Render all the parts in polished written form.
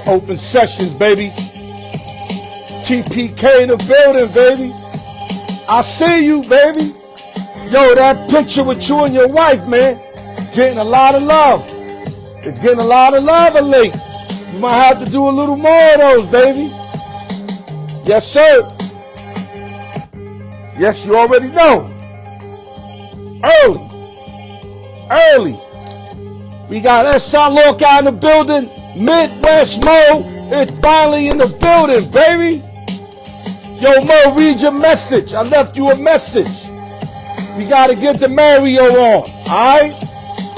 Open sessions, baby. TPK in the building, baby. I see you, baby. Yo, that picture with you and your wife, man, it's getting a lot of love. It's getting a lot of love of late. You might have to do a little more of those, baby. Yes, sir. Yes, you already know. Early. We got SI Lorca in the building. Midwest Mo is finally in the building, baby. Yo, Mo, read your message. I left you a message. We got to get the Mario on, all right?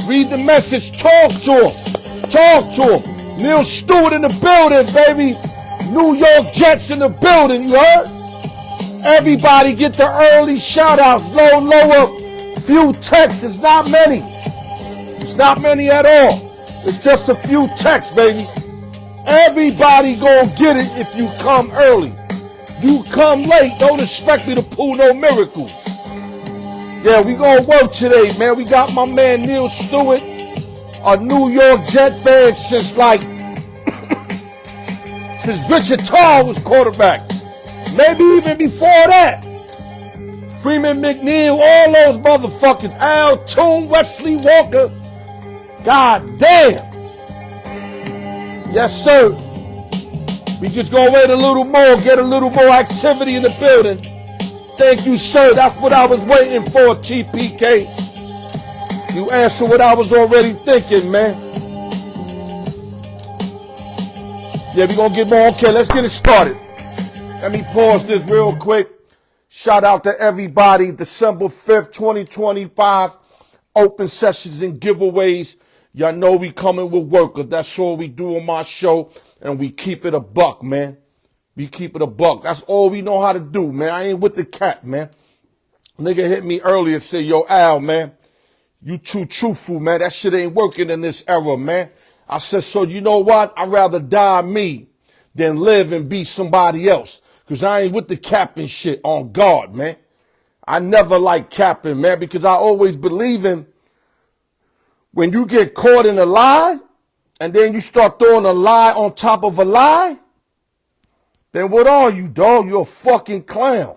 Read the message. Talk to him. Neil Stewart in the building, baby. New York Jets in the building, you heard? Everybody get the early shout-outs. Lower. Few texts. It's not many. It's not many at all. It's just a few texts, baby. Everybody gonna get it if you come early. You come late, don't expect me to pull no miracles. Yeah, we gonna work today, man. We got my man Neil Stewart, a New York Jet fan since since Richard Tarr was quarterback. Maybe even before that. Freeman McNeil, all those motherfuckers. Al Toon, Wesley Walker. God damn. Yes, sir. We just gonna wait a little more, get a little more activity in the building. Thank you, sir. That's what I was waiting for, TPK. You answered what I was already thinking, man. Yeah, we gonna get more. Okay, let's get it started. Let me pause this real quick. Shout out to everybody. December 5th, 2025. Open sessions and giveaways. Y'all know we coming with workers. That's all we do on my show. And we keep it a buck, man. We keep it a buck. That's all we know how to do, man. I ain't with the cat, man. Nigga hit me earlier and said, yo, Al, man, you too truthful, man. That shit ain't working in this era, man. I said, so you know what? I'd rather die me than live and be somebody else. Because I ain't with the capping shit on God, man. I never like capping, man, because I always believe in when you get caught in a lie and then you start throwing a lie on top of a lie, then what are you, dog? You're a fucking clown.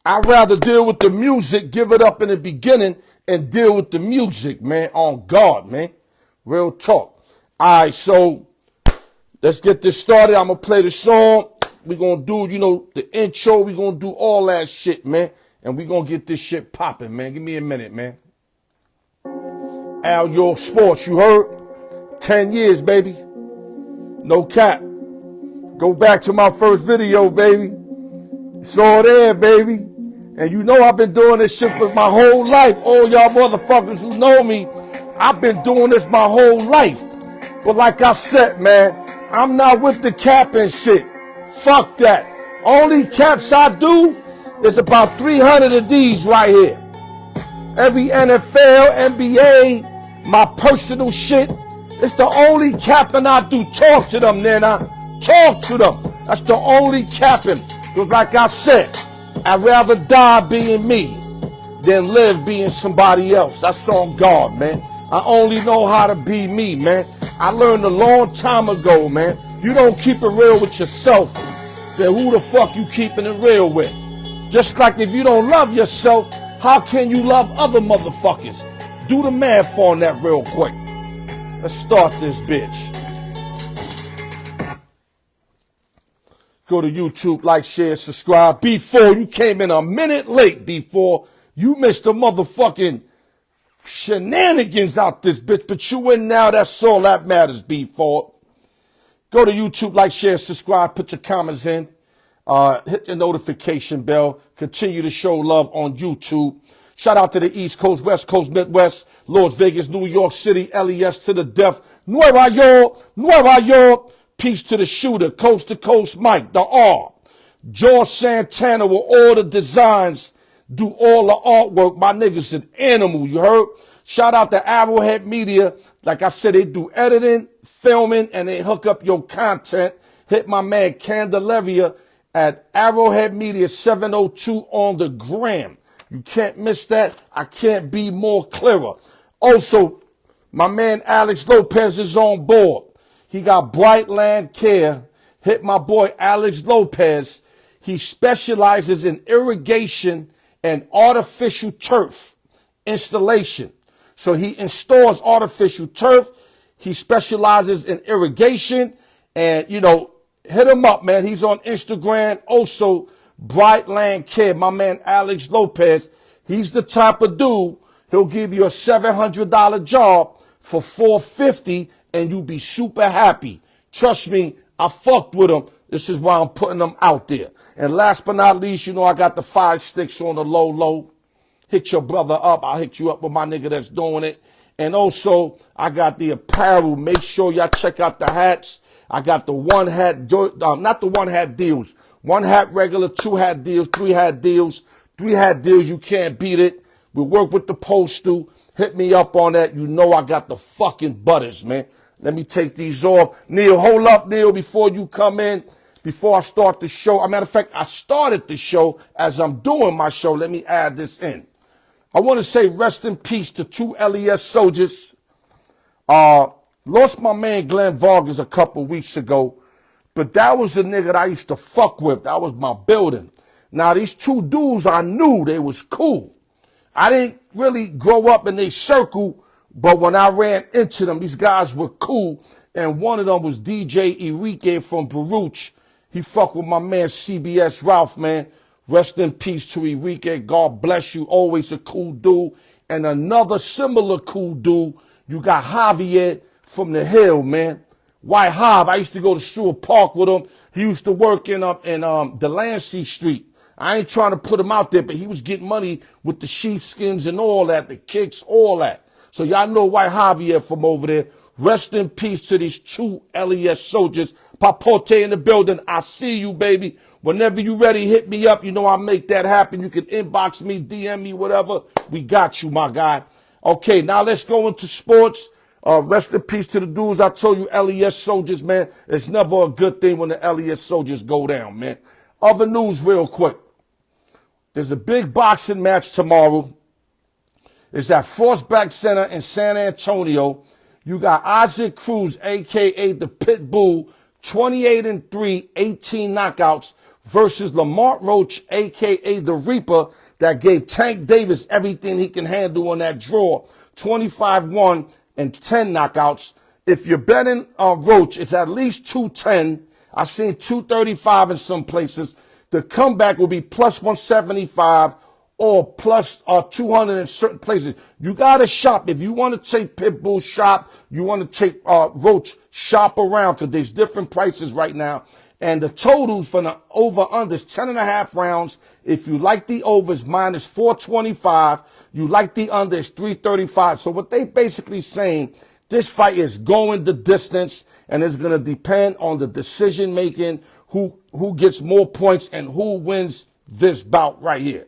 I'd rather deal with the music, give it up in the beginning, and deal with the music, man, on God, man. Real talk. All right, so let's get this started. I'm going to play the song. We're going to do, the intro. We're going to do all that shit, man. And we're going to get this shit popping, man. Give me a minute, man. Al York Sports, you heard? 10 years, baby. No cap. Go back to my first video, baby. It's all there, baby. And you know I've been doing this shit for my whole life. All y'all motherfuckers who know me, I've been doing this my whole life. But like I said, man, I'm not with the cap and shit. Fuck that. Only caps I do is about 300 of these right here. Every NFL, NBA, my personal shit, it's the only capping I do. Talk to them, Nana. Talk to them. That's the only capping. Because like I said, I'd rather die being me than live being somebody else. That's on God, man. I only know how to be me, man. I learned a long time ago, man. You don't keep it real with yourself, then who the fuck you keeping it real with? Just like if you don't love yourself, how can you love other motherfuckers? Do the math on that real quick. Let's start this bitch. Go to YouTube, like, share, subscribe. Before you came in a minute late, before you missed the motherfucking shenanigans out this bitch, but you in now, that's all that matters, before. Go to YouTube, like, share, subscribe, put your comments in. Hit the notification bell. Continue to show love on YouTube. Shout out to the East Coast, West Coast, Midwest, Las Vegas, New York City, LES to the death. Nueva York. Peace to the shooter, coast to coast Mike, the R. George Santana with all the designs, do all the artwork. My niggas an animal, you heard? Shout out to Arrowhead Media. Like I said, they do editing, filming, and they hook up your content. Hit my man Candelaria at Arrowhead Media 702 on the gram. You can't miss that. I can't be more clearer. Also, my man Alex Lopez is on board. He got Brightland Care. Hit my boy Alex Lopez. He specializes in irrigation and artificial turf installation. So he installs artificial turf. He specializes in irrigation. And, you know, hit him up, man. He's on Instagram. Also, Brightland Care. My man Alex Lopez. He's the type of dude, he'll give you a $700 job for $450 and you'll be super happy. Trust me, I fucked with him. This is why I'm putting them out there. And last but not least, you know, I got the 5 sticks on the low. Hit your brother up. I'll hit you up with my nigga that's doing it. And also, I got the apparel. Make sure y'all check out the hats. I got the one hat, not the one hat deals. One hat regular, 2 hat deals, 3 hat deals. 3 hat deals, you can't beat it. We work with the postal. Hit me up on that. You know I got the fucking butters, man. Let me take these off. Neil, hold up, Neil, before you come in. Before I start the show. As a matter of fact, I started the show as I'm doing my show. Let me add this in. I want to say rest in peace to 2 LES soldiers. Lost my man Glenn Vargas a couple weeks ago. But that was the nigga that I used to fuck with. That was my building. Now, these 2 dudes, I knew they was cool. I didn't really grow up in their circle, but when I ran into them, these guys were cool. And one of them was DJ Enrique from Baruch. He fucked with my man CBS Ralph, man. Rest in peace to Enrique. God bless you. Always a cool dude. And another similar cool dude, you got Javier from the Hill, man. White Hob. I used to go to Stewart Park with him. He used to work in Delancey Street. I ain't trying to put him out there, but he was getting money with the sheepskins and all that, the kicks, all that. So y'all know White Javier from over there. Rest in peace to these 2 LES soldiers. Papote in the building. I see you, baby. Whenever you ready, hit me up. You know I'll make that happen. You can inbox me, DM me, whatever. We got you, my guy. Okay, now let's go into sports. Rest in peace to the dudes. I told you, LES soldiers, man. It's never a good thing when the LES soldiers go down, man. Other news real quick. There's a big boxing match tomorrow. It's at Frostback Center in San Antonio. You got Isaac Cruz, a.k.a. the Pitbull, 28-3, 18 knockouts, versus Lamont Roach, a.k.a. the Reaper, that gave Tank Davis everything he can handle on that draw, 25-1 and 10 knockouts. If you're betting Roach, it's at least 210. I've seen 235 in some places. The comeback will be plus 175 or plus 200 in certain places. You got to shop. If you want to take Pitbull, shop. You want to take Roach, shop around, because there's different prices right now. And the totals for the over-under is 10.5 rounds. If you like the overs, minus 425. You like the under, it's 335. So what they basically saying, this fight is going the distance, and it's going to depend on the decision-making, who gets more points and who wins this bout right here.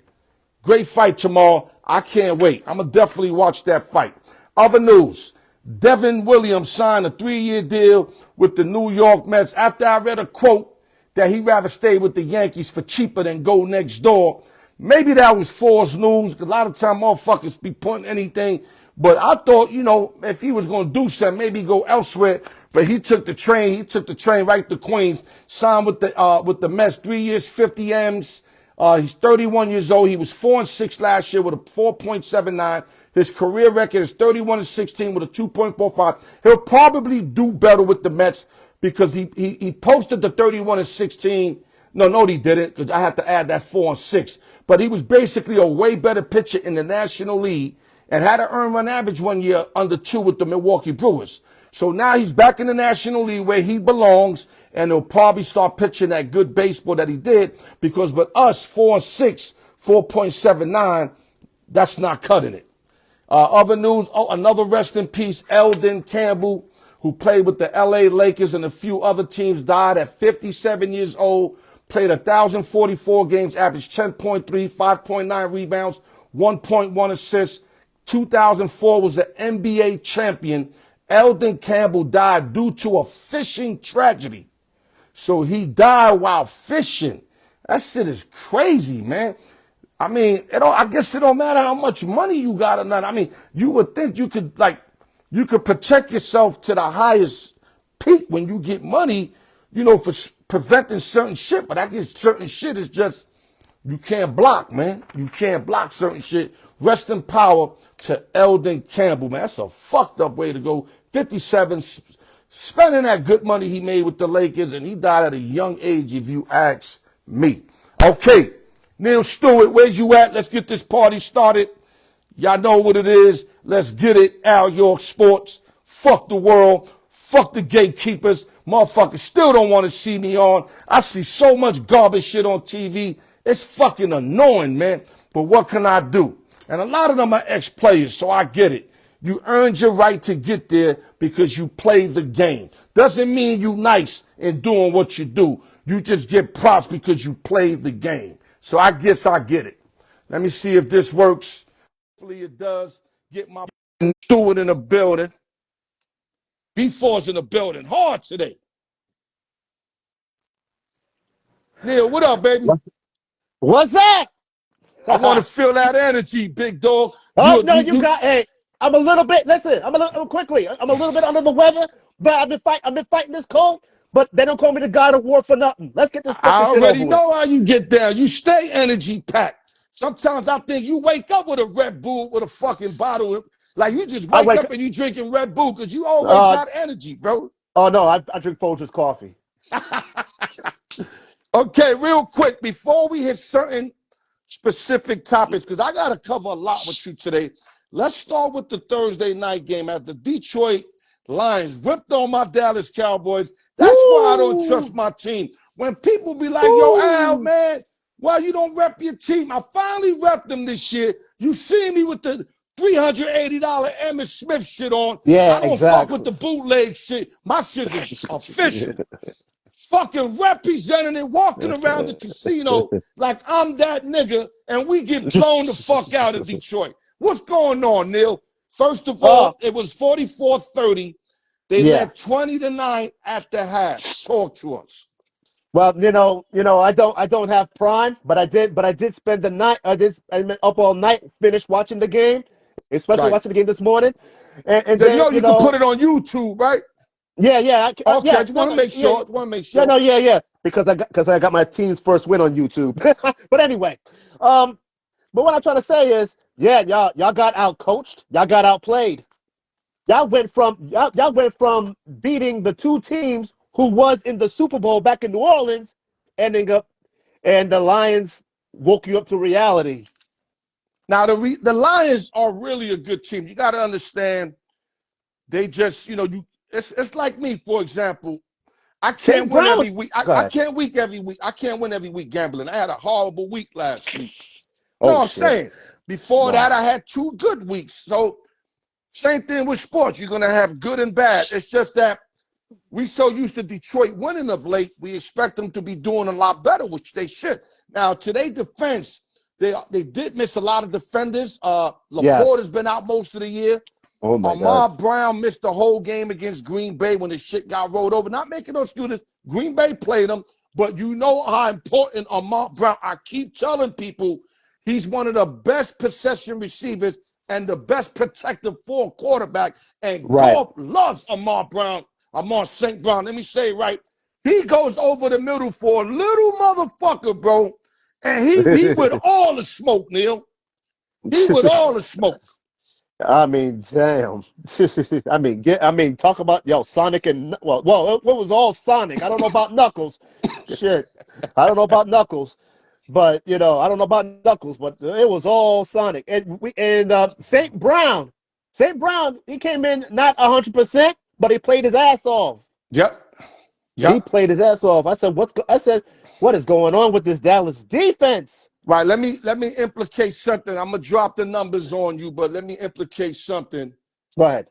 Great fight tomorrow. I can't wait. I'm going to definitely watch that fight. Other news. Devin Williams signed a 3-year deal with the New York Mets after I read a quote that he'd rather stay with the Yankees for cheaper than go next door. Maybe that was false news, because a lot of time motherfuckers be putting anything. But I thought, you know, if he was going to do something, maybe go elsewhere. But he took the train. He took the train right to Queens, signed with the Mets, 3 years, 50 M's. He's 31 years old. He was 4-6 last year with a 4.79. His career record is 31-16 with a 2.45. He'll probably do better with the Mets because he posted the 31-16. No, he didn't, because I have to add that 4-6. But he was basically a way better pitcher in the National League and had an earned run average 1 year under 2 with the Milwaukee Brewers. So now he's back in the National League where he belongs, and he'll probably start pitching that good baseball that he did, because with us, 4-6, 4.79, that's not cutting it. Other news, another rest in peace, Eldon Campbell, who played with the LA Lakers and a few other teams, died at 57 years old, played 1,044 games, averaged 10.3, 5.9 rebounds, 1.1 assists. 2004 was an NBA champion. Eldon Campbell died due to a fishing tragedy. So he died while fishing. That shit is crazy, man. I mean, I guess it don't matter how much money you got or not. I mean, you would think you could protect yourself to the highest peak when you get money, you know, for preventing certain shit. But I guess certain shit is just, you can't block, man. You can't block certain shit. Rest in power to Eldon Campbell, man. That's a fucked up way to go. 57, spending that good money he made with the Lakers, and he died at a young age, if you ask me. Okay, Neil Stewart, where's you at? Let's get this party started. Y'all know what it is. Let's get it. Al York Sports. Fuck the world. Fuck the gatekeepers. Motherfuckers still don't want to see me on. I see so much garbage shit on TV. It's fucking annoying, man. But what can I do? And a lot of them are ex-players, so I get it. You earned your right to get there because you played the game. Doesn't mean you nice in doing what you do. You just get props because you played the game. So I guess I get it. Let me see if this works. Hopefully it does. Get my Stewart in the building. B4's in the building. Hard today. Neil, what up, baby? What's that? I want to feel that energy, big dog. Oh, you got, hey, I'm a little bit, listen, I'm a little bit under the weather, but I've been fighting this cold, but they don't call me the God of War for nothing. Let's get this fucking shit over with. I already know how you get down. You stay energy packed. Sometimes I think you wake up with a Red Bull with a fucking bottle. Like you just wake up and you drinking Red Bull because you always got energy, bro. Oh, no, I drink Folgers coffee. Okay, real quick, before we hit certain specific topics, because I got to cover a lot with you today. Let's start with the Thursday night game as the Detroit Lions ripped on my Dallas Cowboys. That's why I don't trust my team. When people be like, yo, Al, man, well, you don't rep your team. I finally repped them this year. You see me with the $380 Emmitt Smith shit on. Yeah, I don't fuck with the bootleg shit. My shit is official. Fucking representing it, walking around the casino like I'm that nigga, and we get blown the fuck out of Detroit. What's going on, Neil? First of all, it was 44-30. They led 20-9 at the half. Talk to us. Well, you know, I don't have Prime, but I did spend the night. I up all night, finished watching the game, especially watching the game this morning. And then you can put it on YouTube, right? Yeah. Okay, I just want to make sure. Yeah. Because I got my team's first win on YouTube. But anyway, but what I'm trying to say is, y'all got out coached, y'all got outplayed. Y'all went from beating the two teams who was in the Super Bowl back in New Orleans, ending up, and the Lions woke you up to reality. Now the Lions are really a good team. You got to understand, they just It's like me, for example. I can't win every week. I can't win every week gambling. I had a horrible week last week. I'm saying. Before that, I had 2 good weeks. So, same thing with sports. You're going to have good and bad. It's just that we so used to Detroit winning of late, we expect them to be doing a lot better, which they should. Now, to their defense, they did miss a lot of defenders. Laporte has been out most of the year. Oh my God. Brown missed the whole game against Green Bay when the shit got rolled over. Not making no excuses. Green Bay played him, but you know how important Ahmad Brown. I keep telling people he's one of the best possession receivers and the best protective for a quarterback. And golf loves Ahmad Brown, Ahmad St. Brown. Let me say it right. He goes over the middle for a little motherfucker, bro. And he with all the smoke, Neil. He with all the smoke. I mean, damn. I mean, talk about Sonic and it was all Sonic. I don't know about Knuckles. Shit, I don't know about Knuckles, but I don't know about Knuckles, but it was all Sonic. And St. Brown, he came in not 100%, but he played his ass off. Yep. He played his ass off. I said, what is going on with this Dallas defense? Right, let me implicate something. I'm gonna drop the numbers on you, but let me implicate something. Go ahead.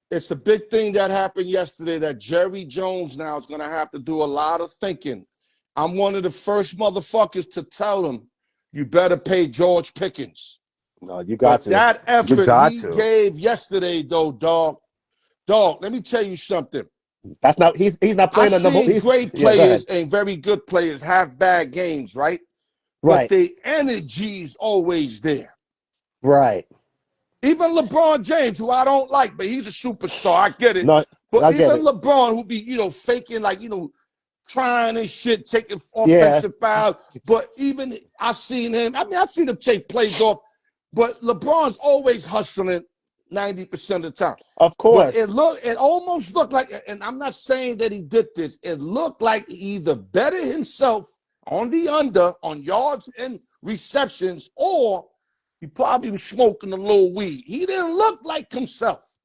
It's a big thing that happened yesterday that Jerry Jones now is gonna have to do a lot of thinking. I'm one of the first motherfuckers to tell him, you better pay George Pickens. No, you got to. That effort he gave yesterday, though, dog. Let me tell you something. That's not. He's not playing a number. He's great players and very good players have bad games, right? But the energy's always there. Right. Even LeBron James, who I don't like, but he's a superstar. I get it. No, But I get even it. LeBron, who be, faking, like, trying and shit, taking Yeah, offensive fouls. But even I seen him, I've seen him take plays off, but LeBron's always hustling 90% of the time. of But course. it almost looked like, and I'm not saying that he did this, it looked like he either betted himself on the under on yards and receptions, or he probably was smoking a little weed. He didn't look like himself.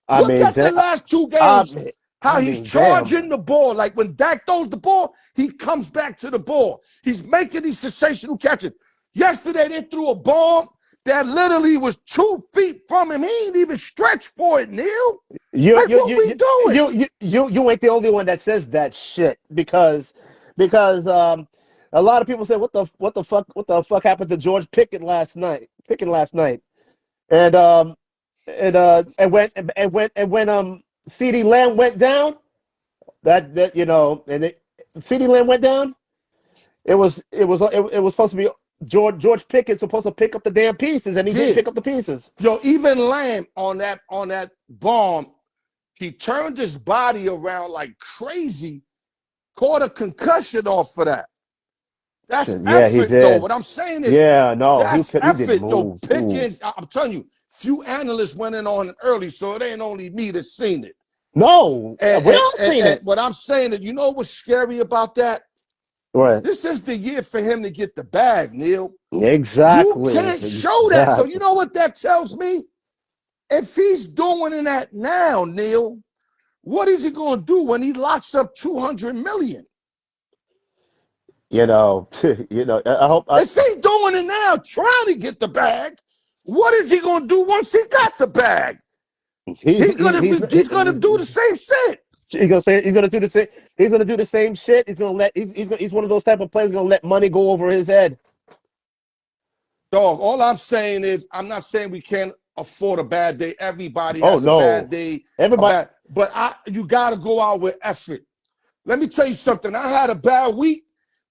I Look mean, at the last two I games, mean, how I he's mean, damn. charging the ball. Like when Dak throws the ball, he comes back to the ball. He's making these sensational catches. Yesterday, they threw a bomb that literally was 2 feet from him. He ain't even stretched for it, Neil. You Like, you what you we you doing? you ain't the only one that says that shit because a lot of people say what the fuck happened to George Pickett last night? And when CD Lamb went down, CD Lamb went down, it was supposed to be George Pickett supposed to pick up the damn pieces, and he didn't Did. pick up the pieces. Yo, even Lamb on that bomb, he turned his body around like crazy, caught a concussion off of that. That's Yeah, he effort, though. did. What I'm saying is, Yeah, no, that's he didn't effort, though. move. Ooh. Pickens, I'm telling you, few analysts went in on it early, so it ain't only me that's seen it. No, And, we and, all and, seen and it. what I'm saying is, what's scary about that? Right. This is the year for him to get the bag, Neil. You Exactly. can't show that. So you Exactly. know what that tells me? If he's doing that now, Neil, what is he going to do when he locks up 200 million? You know, I hope If he's doing it now, trying to get the bag, what is he going to do once he got the bag? he's He's he's gonna he's he's gonna do the same shit. he's gonna say he's gonna do the same. He's gonna do the same shit. He's one of those type of players gonna let money go over his head. Dog, all I'm saying is, I'm not saying we can't afford a bad day. Everybody Oh has a bad no, day, everybody. but you gotta go out with effort. Let me tell you something. I had a bad week,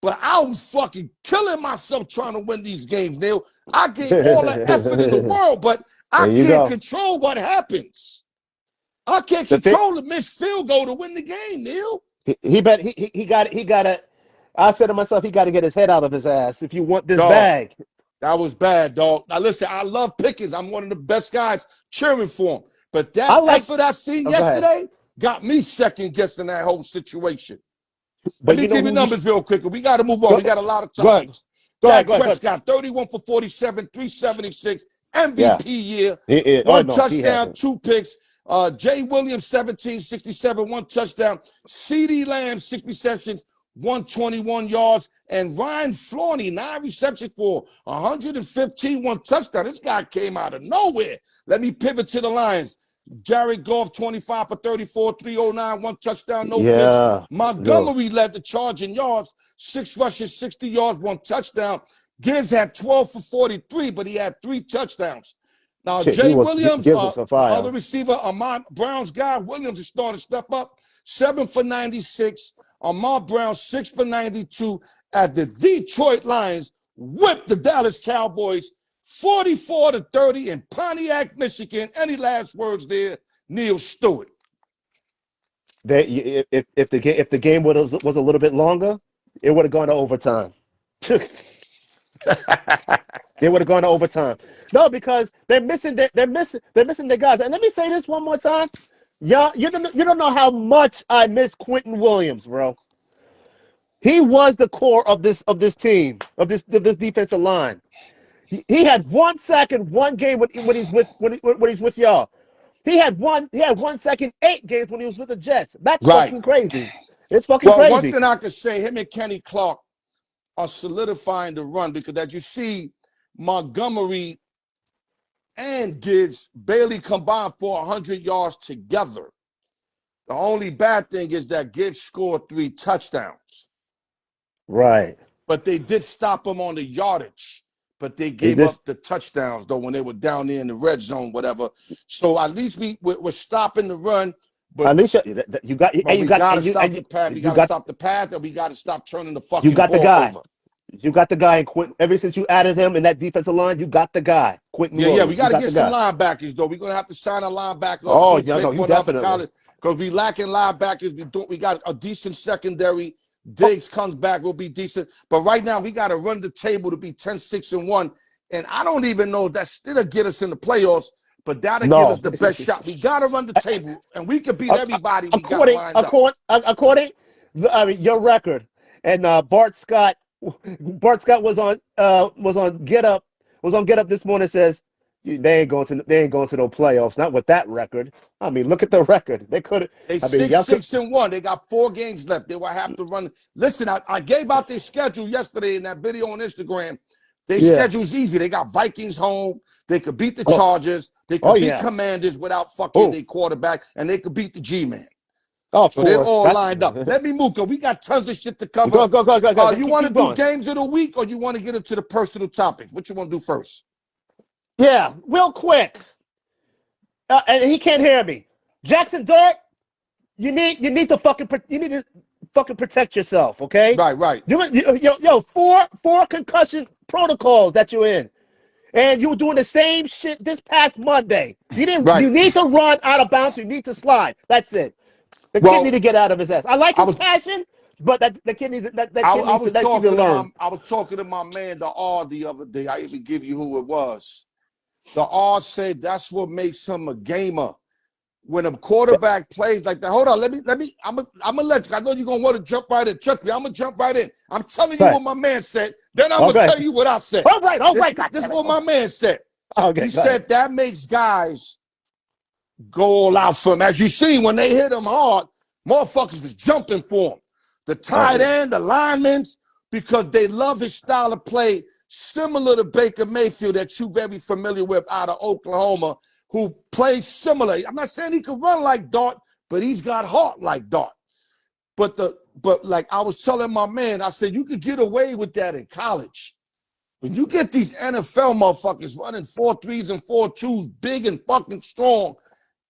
but I was fucking killing myself trying to win these games, Neil. I gave all the effort in the There world, but I you can't go. control what happens. I can't The thing control the missed field goal to win the game, Neil. he got to. I said to myself, he got to get his head out of his ass if you want this Dog, bag. that was bad, dog. Now listen, I love Pickens. I'm one of the best guys cheering for him. But I that like. effort I seen Oh, go ahead. yesterday got me second guessing that whole situation. Let But me you know give you who you numbers real quick. We got to move on. go. We got a lot of Go ahead. topics. Go ahead. Dak Go ahead. Go ahead. Prescott, 31 for 47, 376, Yeah. MVP year, Oh one no, he touchdown, hasn't. 2 picks. Jay Williams, 1767, one touchdown. CD Lamb, 6 receptions, 121 yards. And Ryan Flawney, 9 receptions for 115, one touchdown. This guy came out of nowhere. Let me pivot to the Lions. Jared Goff, 25 for 34, 309, one touchdown, no picks. Yeah. Yo. Montgomery led the charge in yards, 6 rushes, 60 yards, 1 touchdown. Gibbs had 12 for 43, but he had 3 touchdowns. Now, Shit, Jay Williams, Gibbs was a the fire. other receiver, Ahmad Brown's guy, Williams is starting to step up, 7 for 96. Ahmad Brown, 6 for 92 at the Detroit Lions, whipped the Dallas Cowboys 44-30 in Pontiac, Michigan. Any last words there, Neil Stewart? If the game was a little bit longer, it would have gone to overtime. They would have gone to overtime. No, because they're missing their guys. And let me say this one more time. Y'all, you don't know how much I miss Quentin Williams, bro. He was the core of this team, of this defensive line. He had 1 sack in one game when he's with y'all. He had 1 sack in 8 games when he was with the Jets. That's Right. fucking crazy. It's fucking Well, one crazy. thing I can say, him and Kenny Clark are solidifying the run, because as you see, Montgomery and Gibbs barely combined for 100 yards together. The only bad thing is that Gibbs scored 3 touchdowns, Right. but they did stop him on the yardage. But they He gave just up the touchdowns, though, when they were down there in the red zone, whatever. So at least we're stopping the run, but at least you got and we you got got to and you stop and the path. We you got to got stop the path, and we got to stop turning the you fucking got the ball guy. over. You got the guy in Quentin. Ever since you added him in that defensive line, you got the guy, Quentin Yeah, Williams. we got You to got get the some guy. linebackers, though. We're going to have to sign a linebacker or Oh, two, yeah, no, take you one out of definitely. college, because we lacking linebackers. We got a decent secondary. Diggs comes back, will be decent. But right now, we got to run the table to be 10-6-1. And I don't even know if that still get us in the playoffs, but that'll give us No. the best shot. We got to run the table, and we could beat everybody we got According, lined up. according, I mean, your record and Bart Scott was on Get Up this morning. Says they ain't going to no playoffs. Not with that record. I mean, look at the record. They could. They I mean, y'all could. 6-6-1. They got 4 games left. They will have to run. Listen, I gave out their schedule yesterday in that video on Instagram. Their Yeah. schedule's easy. They got Vikings home. They could beat the Oh, Chargers. They oh could beat yeah. Commanders without fucking Oh, their quarterback, and they could beat the G-Man. oh, of So they're course. all That's lined up. Let me move, because we got tons of shit to cover. go. You want to Keep do going. games of the week, or you want to get into the personal topics? What you want to do first? Yeah, real quick. And he can't hear me. Jackson Dart, you need to fucking protect yourself, okay? Right. Four concussion protocols that you're in, and you were doing the same shit this past Monday. You need to run out of bounds. You need to slide. That's it. The kid need to get out of his ass. I like his passion, but the kid needs to I was talking to my man, the R, the other day. I even give you who it was. The R said that's what makes him a gamer. When a quarterback plays like that, hold on, I'm gonna let you. I know you're gonna want to jump right in. Trust me, I'm gonna jump right in. I'm telling you what my man said. Then I'm gonna tell you what I said. All right. This is what my man said. Okay, he said that makes guys go all out for him. As you see, when they hit him hard, motherfuckers was jumping for him. The tight end, the linemen, because they love his style of play, similar to Baker Mayfield that you're very familiar with out of Oklahoma, who plays similar. I'm not saying he can run like Dart, but he's got heart like Dart. But like I was telling my man, I said, you could get away with that in college. When you get these NFL motherfuckers running 4.3s and 4.2s, big and fucking strong,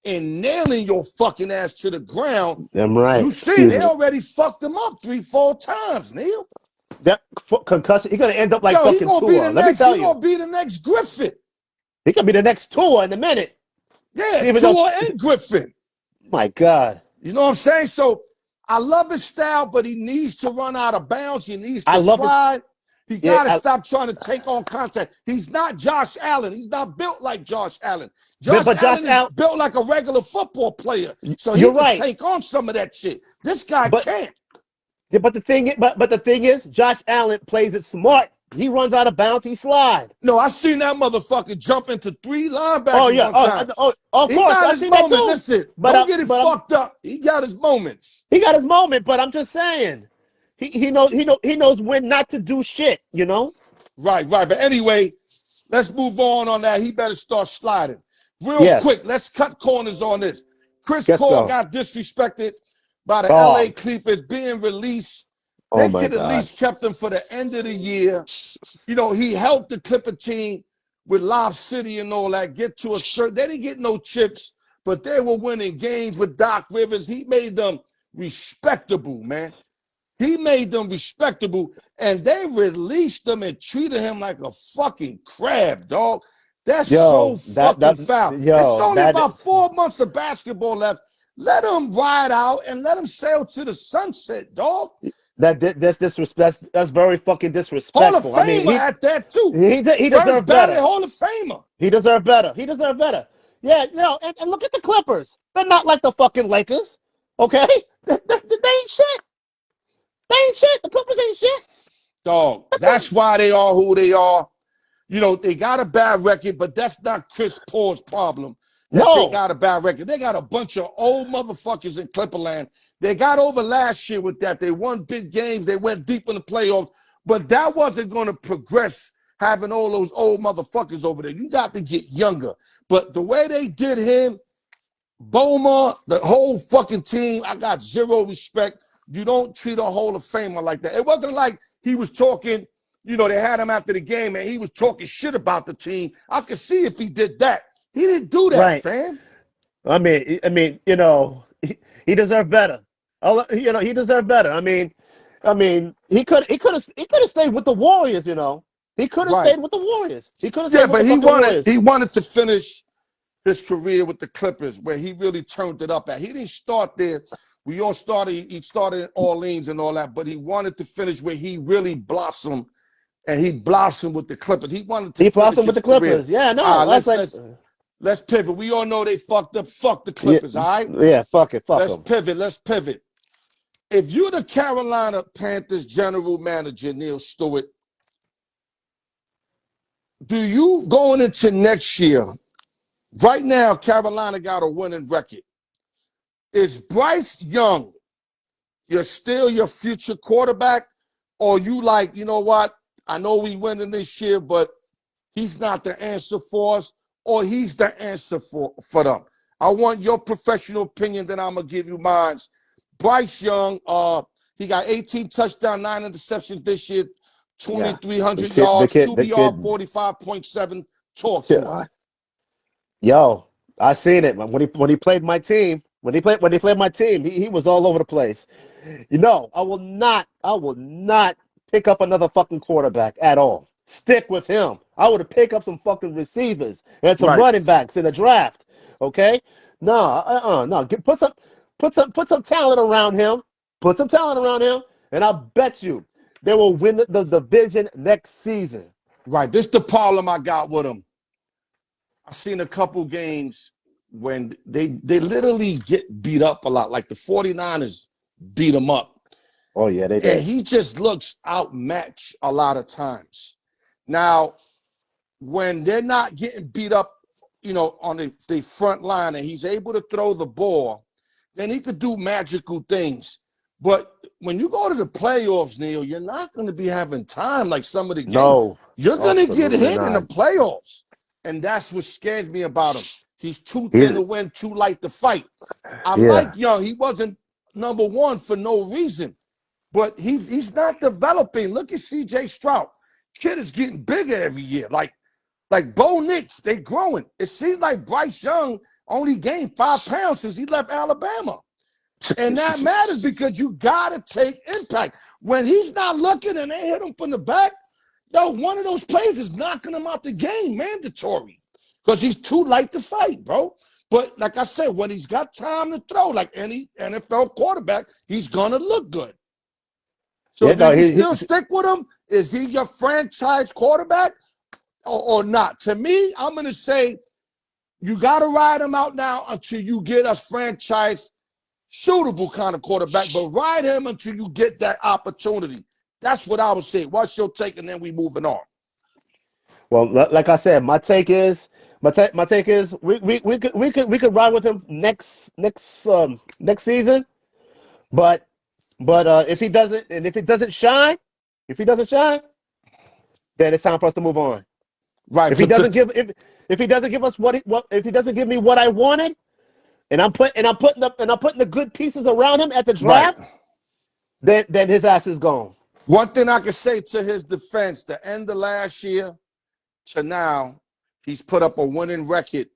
and nailing your fucking ass to the ground, I'm right. You see, they already fucked him up 3-4 times, Neil. That concussion, he's gonna end up like fucking Tua. Let me tell you, he's gonna be the next Griffin. He could be the next Tua in a minute. Yeah, Tua and Griffin. My God. You know what I'm saying? So I love his style, but he needs to run out of bounds. He needs to slide. He got to stop trying to take on contact. He's not Josh Allen. He's not built like Josh Allen. Josh Allen is built like a regular football player. So he can take on some of that shit. This guy can't. Yeah, but the thing is, Josh Allen plays it smart. He runs out of bounds, he slides. No, I seen that motherfucker jump into 3 linebackers one time. Of he course, got I've his moment. Listen, don't get it fucked up. He got his moments. He got his moment, but I'm just saying, he knows when not to do shit. You know. Right. But anyway, let's move on that. He better start sliding real quick. Let's cut corners on this. Chris Paul got disrespected by the LA Clippers being released. They could at least kept him for the end of the year. You know, he helped the Clipper team with Lob City and all that get to a certain. They didn't get no chips, but they were winning games with Doc Rivers. He made them respectable, man. He made them respectable, and they released them and treated him like a fucking crab, dog. That's so fucking foul. It's only about 4 months of basketball left. Let him ride out and let him sail to the sunset, dog. That's disrespect. That's very fucking disrespectful. Hall of Famer at that too. He deserves better. Hall of Famer. He deserves better. Yeah, and look at the Clippers. They're not like the fucking Lakers. Okay, they ain't shit. They ain't shit. The Clippers ain't shit. Dog. That's why they are who they are. You know, they got a bad record, but that's not Chris Paul's problem. They got a bad record. They got a bunch of old motherfuckers in Clipperland. They got over last year with that. They won big games. They went deep in the playoffs. But that wasn't going to progress having all those old motherfuckers over there. You got to get younger. But the way they did him, Boma, the whole fucking team, I got zero respect. You don't treat a Hall of Famer like that. It wasn't like he was talking, you know, they had him after the game and he was talking shit about the team. I could see if he did that. He didn't do that, fam. I mean, you know, he deserved better. He deserved better. I mean, I mean, he could have stayed with the Warriors, you know. He could have Right. stayed with the Warriors. He could have Yeah, stayed with but the he fucking wanted Warriors. he wanted to finish his career with the Clippers, where he really turned it up at. He didn't start there. We all started. He started in Orleans and all that, but he wanted to finish where he really blossomed, and he blossomed with the Clippers. He wanted to He finish blossomed with his the career. Clippers. Yeah, All no. right, I was like, let's pivot. We all know they fucked up. Fuck the yeah, Clippers. All right, yeah. Fuck it. Fuck let's him. pivot. Let's pivot. If you're the Carolina Panthers general manager, Neil Stewart, do you going into next year? Right now, Carolina got a winning record. Is Bryce Young you're still your future quarterback, or you like, you know what? I know we winning this year, but he's not the answer for us, or he's the answer for them. I want your professional opinion, then I'm gonna give you mine. Bryce Young, he got 18 touchdowns, 9 interceptions this year, Yeah, 2,300 yards, the QBR kid. 45.7. Talk to us. Yeah, yo, I seen it when he played my team. When he played my team, he was all over the place. You know, I will not pick up another fucking quarterback at all. Stick with him. I would have picked up some fucking receivers and some Right. running backs in the draft. Okay? No, no. Put some talent around him. Put some talent around him, and I bet you they will win the division next season. Right. This is the problem I got with him. I've seen a couple games when they literally get beat up a lot. Like the 49ers beat him up. Oh yeah, they And did. he just looks outmatched a lot of times. Now, when they're not getting beat up, you know, on the front line and he's able to throw the ball, then he could do magical things. But when you go to the playoffs, Neil, you're not going to be having time like some of the games. No, You're going to get absolutely hit in the not. playoffs. And that's what scares me about him. He's too thin He's to win, too light to fight. I yeah. like Young. He wasn't number one for no reason. But he's not developing. Look at C.J. Stroud. Kid is getting bigger every year. Like Bo Nix, they growing. It seems like Bryce Young only gained 5 pounds since he left Alabama. And that matters because you got to take impact. When he's not looking and they hit him from the back, yo, one of those plays is knocking him out the game, mandatory, because he's too light to fight, bro. But like I said, when he's got time to throw, like any NFL quarterback, he's going to look good. So Yeah, do no, you still stick with him? Is he your franchise quarterback or not? To me, I'm going to say you got to ride him out now until you get a franchise suitable kind of quarterback, but ride him until you get that opportunity. That's what I would say. What's your take? And then we moving on. well, like I said, my take is we could ride with him next season, but if he doesn't if he doesn't shine, then it's time for us to move on. Right. If he doesn't give if he doesn't give us what if he doesn't give me what I wanted, and I'm putting the good pieces around him at the right. draft, then his ass is gone. One thing I can say to his defense, the end of last year to now, he's put up a winning record,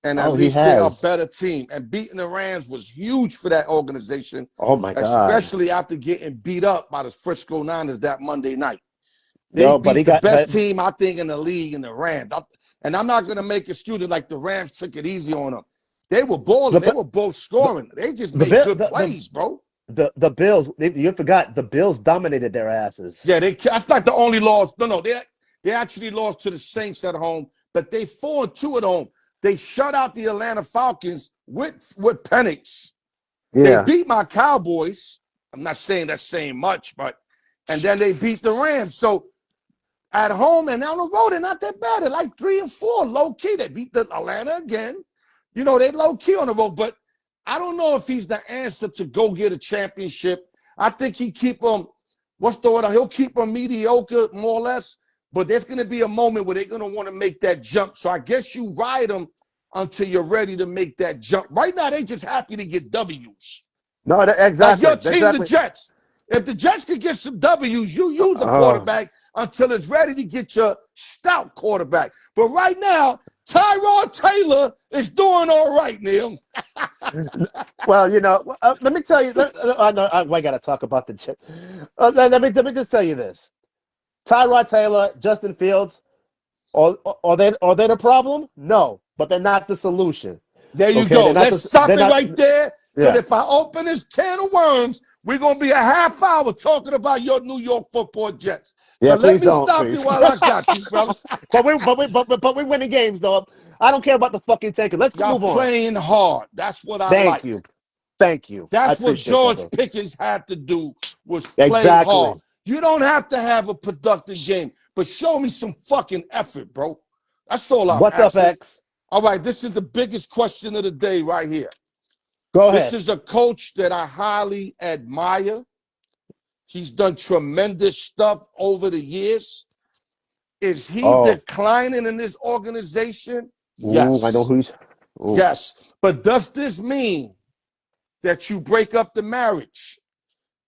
and at Oh, he least they're a has. better team. And beating the Rams was huge for that organization, Oh my God. especially after getting beat up by the Frisco Niners that Monday night. They Yo, but beat he the got best team, I think, in the league in the Rams. And I'm not going to make excuses like the Rams took it easy on them. They were balling. They the were both the scoring. They just the made Bill- good plays, bro. the Bills. You forgot the Bills dominated their asses. Yeah, that's not the only loss. No, they actually lost to the Saints at home, but they 4-2 at home. They shut out the Atlanta Falcons with Penix. They Yeah. beat my Cowboys. I'm not saying that's saying much, but and then they beat the Rams. So at home and on the road, they're not that bad. They're like 3-4, low key. They beat the Atlanta again. You know, they low key on the road, but I don't know if he's the answer to go get a championship. I think he keep them. What's the word? He'll keep them mediocre, more or less. But there's going to be a moment where they're going to want to make that jump. So I guess you ride them until you're ready to make that jump. Right now, they just happy to get W's. No, Like your exactly, team, the exactly. Jets. If the Jets could get some W's, you use a Uh, quarterback until it's ready to get your stout quarterback. But right now, Tyrod Taylor is doing all right, Neil. Well, let me tell you. I know I got to talk about the Jets. Let me just tell you this: Tyrod Taylor, Justin Fields, are they the problem? No, but they're not the solution. There you Okay, go. Let's stop they're it not. right there. Because Yeah, if I open this can of worms, we're going to be a half hour talking about your New York Football Jets. So yeah. let Please me don't, stop you please. while I got you, brother. but we're winning games, though. I don't care about the fucking tanking. Let's Y'all move on. playing hard. That's what I Thank like. you, thank you. I That's what appreciate that, George bro. Pickens had to do was play hard. Exactly. You don't have to have a productive game, but show me some fucking effort, bro. That's all I'm What's up, asking. X? All right, this is the biggest question of the day right here. Go This ahead. is a coach that I highly admire. He's done tremendous stuff over the years. Is he Oh, declining in this organization? ooh, I know Yes. who he's. Ooh, Yes. But does this mean that you break up the marriage?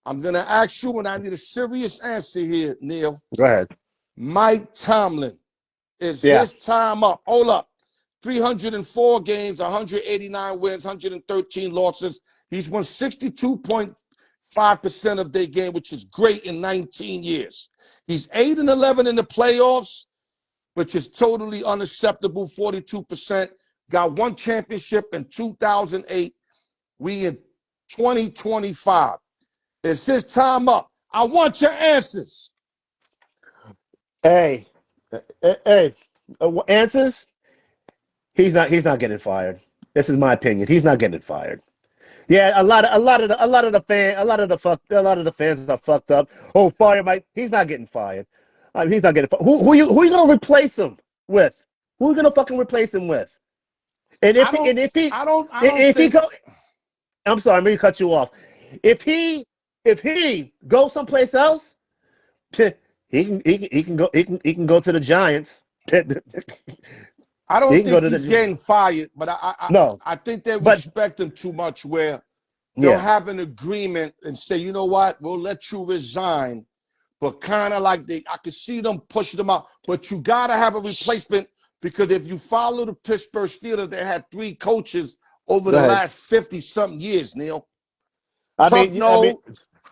I'm going to ask you, and I need a serious answer here, Neil. go ahead. Mike Tomlin, is Yeah. his time up? Hold up. 304 games, 189 wins, 113 losses. He's won 62.5% of their game, which is great in 19 years. He's 8-11 in the playoffs, which is totally unacceptable, 42%. Got one championship in 2008. We in 2025. Is his time up? I want your answers. Hey, hey. Answers? He's not getting fired. This is my opinion. He's not getting fired. Yeah, a lot of the fans are fucked up. Oh, fire Mike. He's not getting fired. He's not getting fired. Who you gonna replace him with? Who you gonna fucking replace him with? And I don't I don't if he think go, I'm sorry, I'm gonna cut you off. If he goes someplace else, he can go to the Giants. I He don't can go think to he's the getting fired, but no, I think they but respect him too much where they'll yeah, have an agreement and say, you know what, we'll let you resign, but kind of like I could see them pushing them out. But you gotta have a replacement because if you follow the Pittsburgh Steelers, they had 3 coaches over go the ahead. last 50-something years, Neil. I Tuck, mean, I mean,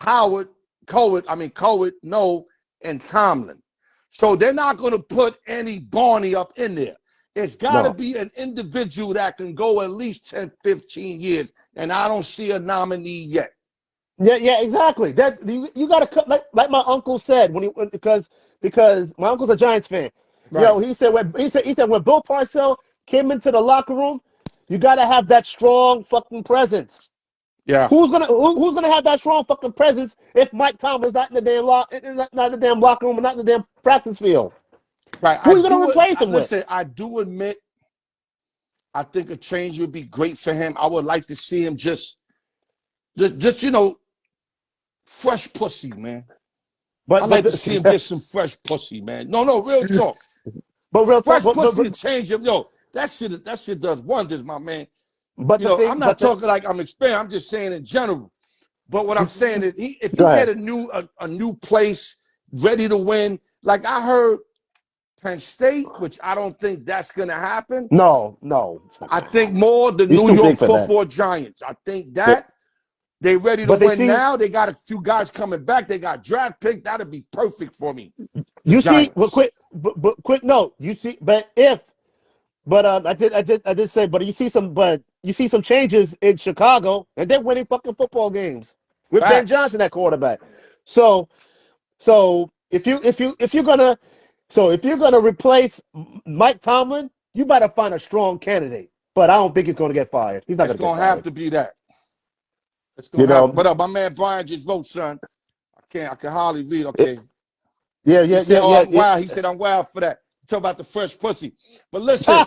no, Cohen, no, and Tomlin. So they're not going to put any Barney up in there. It's got to no. be an individual that can go at least 10, 15 years, and I don't see a nominee yet. Yeah, exactly. That you got to cut like my uncle said when because my uncle's a Giants fan. Right. He said when Bill Parcells came into the locker room, you got to have that strong fucking presence. Yeah. Who's gonna have that strong fucking presence if Mike Tomlin's not in the damn not in the damn locker room and not in the damn practice field? Right. Who are you gonna replace him with? Listen, I do admit, I think a change would be great for him. I would like to see him just fresh pussy, man. But I'd but like to see him get some fresh pussy, man. No, real talk. but real talk. Fresh pussy to change him. Yo, that shit does wonders, my man. But the I'm thing, not talking like I'm experienced. I'm just saying in general. But what I'm saying is, if go he get ahead. a new place, ready to win, like I heard Penn State, which I don't think that's gonna happen. No, it's not I gonna think happen. more the He's New too York big for that. Football Giants. I think But, that they ready to but they win see now. They got a few guys coming back. They got draft pick. That'd be perfect for me. The you see. Well, Giants. quick note. You see, but I did say, you see some changes in Chicago, and they're winning fucking football games with Ben Facts. Johnson at quarterback. So if you're gonna replace Mike Tomlin, you better find a strong candidate. But I don't think he's gonna get fired. He's not It's gonna get gonna have fired. to be that. It's You gonna happen. know. But my man Brian just wrote, son. I can hardly read. It, Okay. yeah, He yeah, said, yeah, "Oh, yeah. I'm wild." He said, "I'm wild for that." Talk about the fresh pussy. But listen,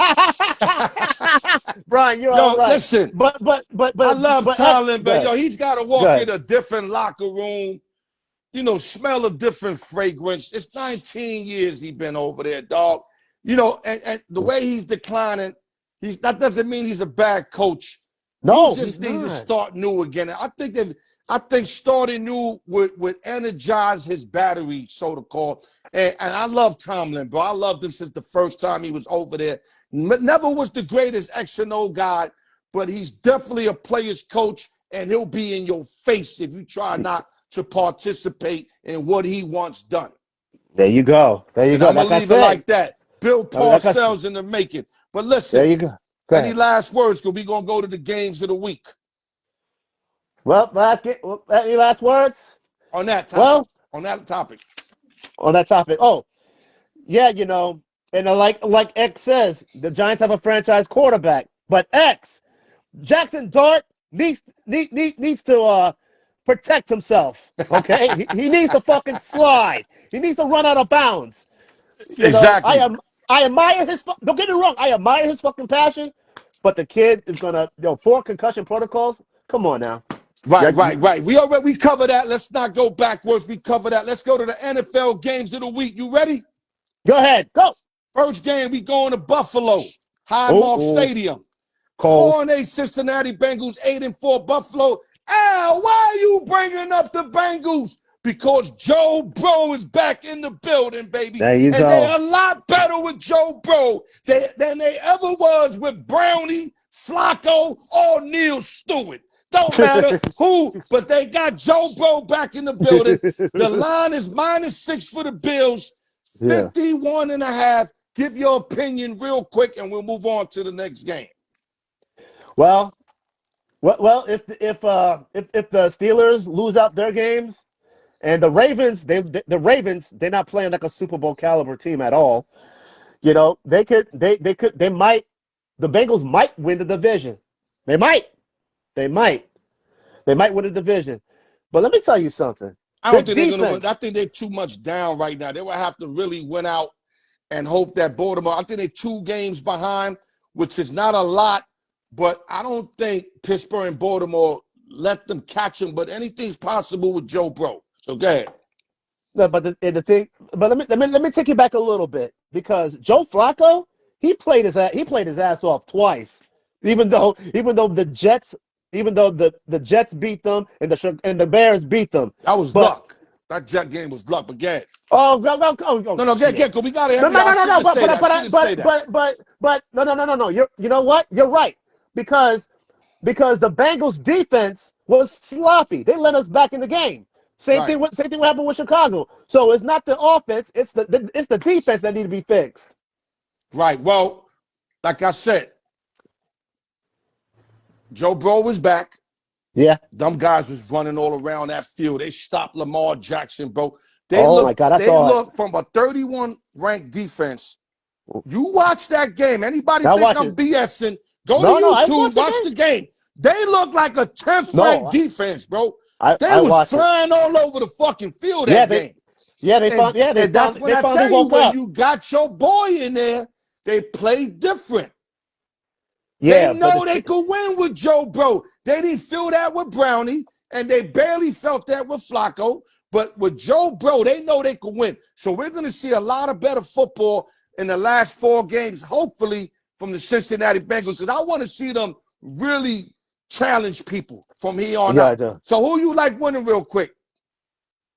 Brian, you're all yo, right. listen. I love But X, Tomlin, go but ahead. yo, he's got to Go walk in ahead. a different locker room. Smell a different fragrance. It's 19 years he been over there, dog. And the way he's declining, that doesn't mean he's a bad coach. He No, he's just needs to not. start new again. I think starting new would energize his battery, so to call. And I love Tomlin, bro. I loved him since the first time he was over there. Never was the greatest X and O guy, but he's definitely a player's coach, and he'll be in your face if you try not to participate in what he wants done. There you go. There you And go. I'm gonna Like I leave it said. like that. Bill Like I said. Parcells in the making. But There listen, you go. Go any ahead. last words? Because we're gonna go to the games of the week Well, any last words? on that topic. Well, On that topic. on that topic. Oh, yeah, and like X says, the Giants have a franchise quarterback, but Jackson Dart needs to protect himself. Okay, he needs to fucking slide. He needs to run out of bounds. Exactly. I admire his. Don't get me wrong. I admire his fucking passion, but the kid is gonna 4 concussion protocols. Come on now. Right, right, right. We cover that. Let's not go backwards. We cover that. Let's go to the NFL games of the week. You ready? Go ahead. Go. First game, we going to Buffalo, Highmark Oh, Stadium. cold. 4-8 Cincinnati Bengals, 8-4 Buffalo. Al, why are you bringing up the Bengals? Because Joe Burrow is back in the building, baby. There you And they're go. a lot better with Joe Burrow than they ever was with Brownie, Flacco, or Neil Stewart. Don't matter who, but they got Joe Burrow back in the building. The line is -6 for the Bills, Yeah. 51.5. Give your opinion real quick, and we'll move on to the next game. Well, if the Steelers lose out their games, and the Ravens, they're not playing like a Super Bowl caliber team at all. The Bengals might win the division. They might win the division. But let me tell you something. I The don't think they're going to win. I defense. think they're too much down right now. They will have to really win out and hope that Baltimore. I think they're 2 games behind, which is not a lot, but I don't think Pittsburgh and Baltimore let them catch them. But anything's possible with Joe Burrow. So go ahead. No, but the thing. But let me take you back a little bit, because Joe Flacco, he played his ass off twice, even though the Jets. Even though the Jets beat them and the Bears beat them. That was But luck. That Jet game was luck. But go ahead. oh, No, shit. get. We got to. No, no, I no, no, no. shouldn't say that. I shouldn't say that. But no, no, no, no, no. You know what? You're right, because the Bengals defense was sloppy. They let us back in the game. Same thing. Same thing. What happened with Chicago? So it's not the offense. It's the defense that need to be fixed. Right. Well, like I said, Joe Burrow was back. Yeah. Them guys was running all around that field. They stopped Lamar Jackson, bro. My God, They look from a 31 ranked defense. You watch that game. Anybody I think watch I'm it. BSing? Go to No, I YouTube, watch the game. They look like a 10th ranked defense, bro. They I was watch it. flying all over the fucking field Yeah, that game. and That's when I tell you, woke when up. you got your boy in there, they play different. Yeah, They know they could win with Joe Burrow. They didn't feel that with Brownie, and they barely felt that with Flacco. But with Joe Burrow, they know they could win. So we're going to see a lot of better football in the last 4 games, hopefully, from the Cincinnati Bengals, because I want to see them really challenge people from here on out. I do. So who you like winning real quick?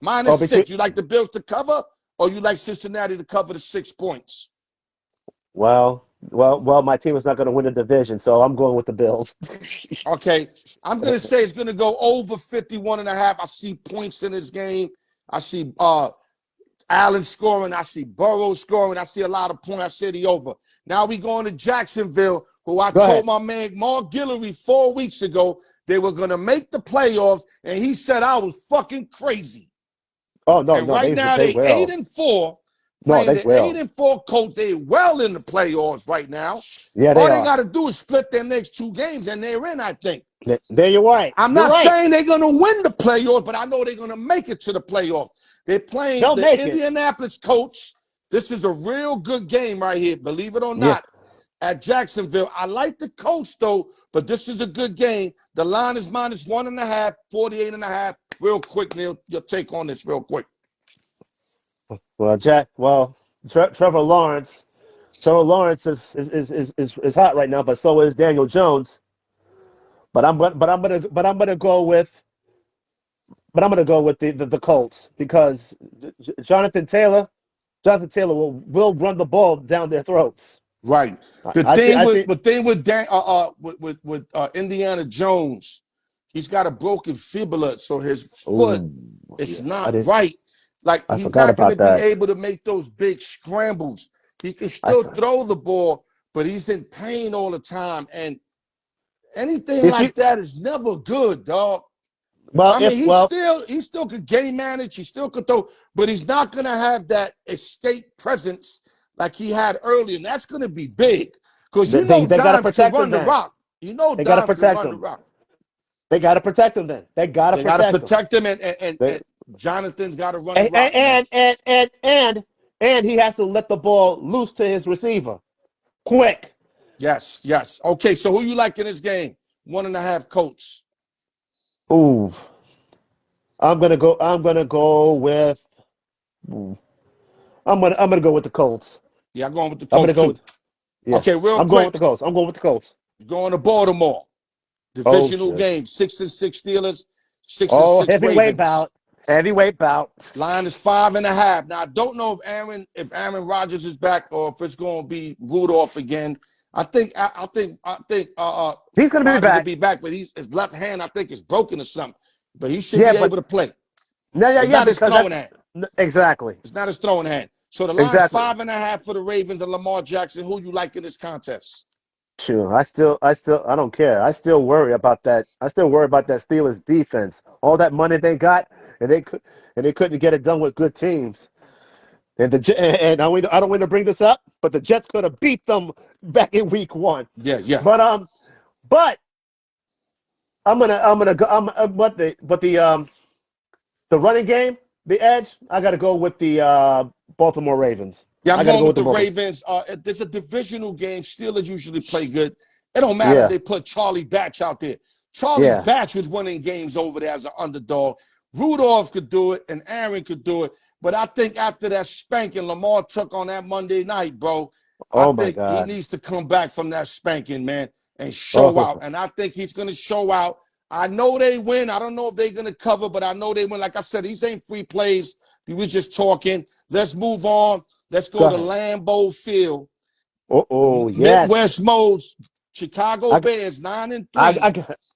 -6. You like the Bills to cover, or you like Cincinnati to cover the 6 points? Well, my team is not going to win the division, so I'm going with the Bills. Okay. I'm going to say it's going to go over 51.5. I see points in this game. I see Allen scoring. I see Burrow scoring. I see a lot of points. I see the over. Now we going to Jacksonville, who I told my man Mark Guillory 4 weeks ago they were going to make the playoffs, and he said I was fucking crazy. Oh, no, and right now they they're 8-4. No, Playing they the will. 8-4 Colts, they well in the playoffs right now. Yeah, All they are. got to do is split their next 2 games, and they're in, I think. There you're right. I'm not saying they're going to win the playoffs, but I know they're going to make it to the playoffs. They're playing the Indianapolis Colts. This is a real good game right here, believe it or not, at Jacksonville. I like the Colts, though, but this is a good game. The line is -1.5, 48.5. Real quick, Neil, your take on this real quick. Well, Trevor Lawrence is hot right now, but so is Daniel Jones. I'm gonna go with the Colts because Jonathan Taylor will run the ball down their throats. Right. I see. The thing with Indiana Jones, he's got a broken fibula, so his foot Oh, is yeah. not right. Like I he's forgot not going to about be that. able to make those big scrambles. He can I still throw the ball, but he's in pain all the time, and anything if you like that is never good, dog. well I mean, if well he still could game manage, he still could throw, but he's not gonna have that escape presence like he had earlier, and that's gonna be big because you know they got to Dimes can protect him run the then. rock. You know They got to Dimes can protect run the him. rock. They got to protect him then. They got to They got to protect him. protect him, They, and Jonathan's got to run the and, rock, man. and he has to let the ball loose to his receiver quick. Yes, yes. Okay, so who you like in this game? 1.5 Colts. Ooh, I'm gonna go with. Ooh, I'm gonna go with the Colts. Yeah, I'm going with the I'm gonna Colts go too. with yeah. Okay, real I'm going with quick, the Colts. I'm going with the Colts. going to Baltimore. Oh Divisional shit. game, 6-6 Steelers, six and Oh, six heavyweight Ravens. bout. Heavyweight bout. Line is 5.5. Now I don't know if Aaron Rodgers is back or if it's going to be Rudolph again. I think He's gonna be Rodgers will back. be back, but his left hand I think is broken or something. But he should Yeah, be but able to play. no, yeah, It's yeah, not his because throwing that's hand. exactly, It's not his throwing hand. So the line's exactly. 5.5 for the Ravens and Lamar Jackson. Who you like in this contest? Sure, I don't care. I still worry about that. I still worry about that Steelers defense. All that money they got, and they couldn't get it done with good teams. And I don't want to bring this up, but the Jets could have beat them back in week 1. Yeah, yeah. But but I'm gonna go. The running game, the edge. I got to go with the Baltimore Ravens. Yeah, I'm I got to going go with with the the Baltimore. Ravens. It's a divisional game. Steelers usually play good. It don't matter if Yeah, they put Charlie Batch out there. Charlie yeah. Batch was winning games over there as an underdog. Rudolph could do it, and Aaron could do it. But I think after that spanking Lamar took on that Monday night, bro, I Oh my think he God. needs to come back from that spanking, man, and show out. Oh, And I think he's going to show out. I know they win. I don't know if they're going to cover, but I know they win. Like I said, these ain't free plays. He was just talking. Let's move on. Let's go go to ahead. Lambeau Field. Oh, yes. Midwest Modes, Chicago I Bears 9 and I 3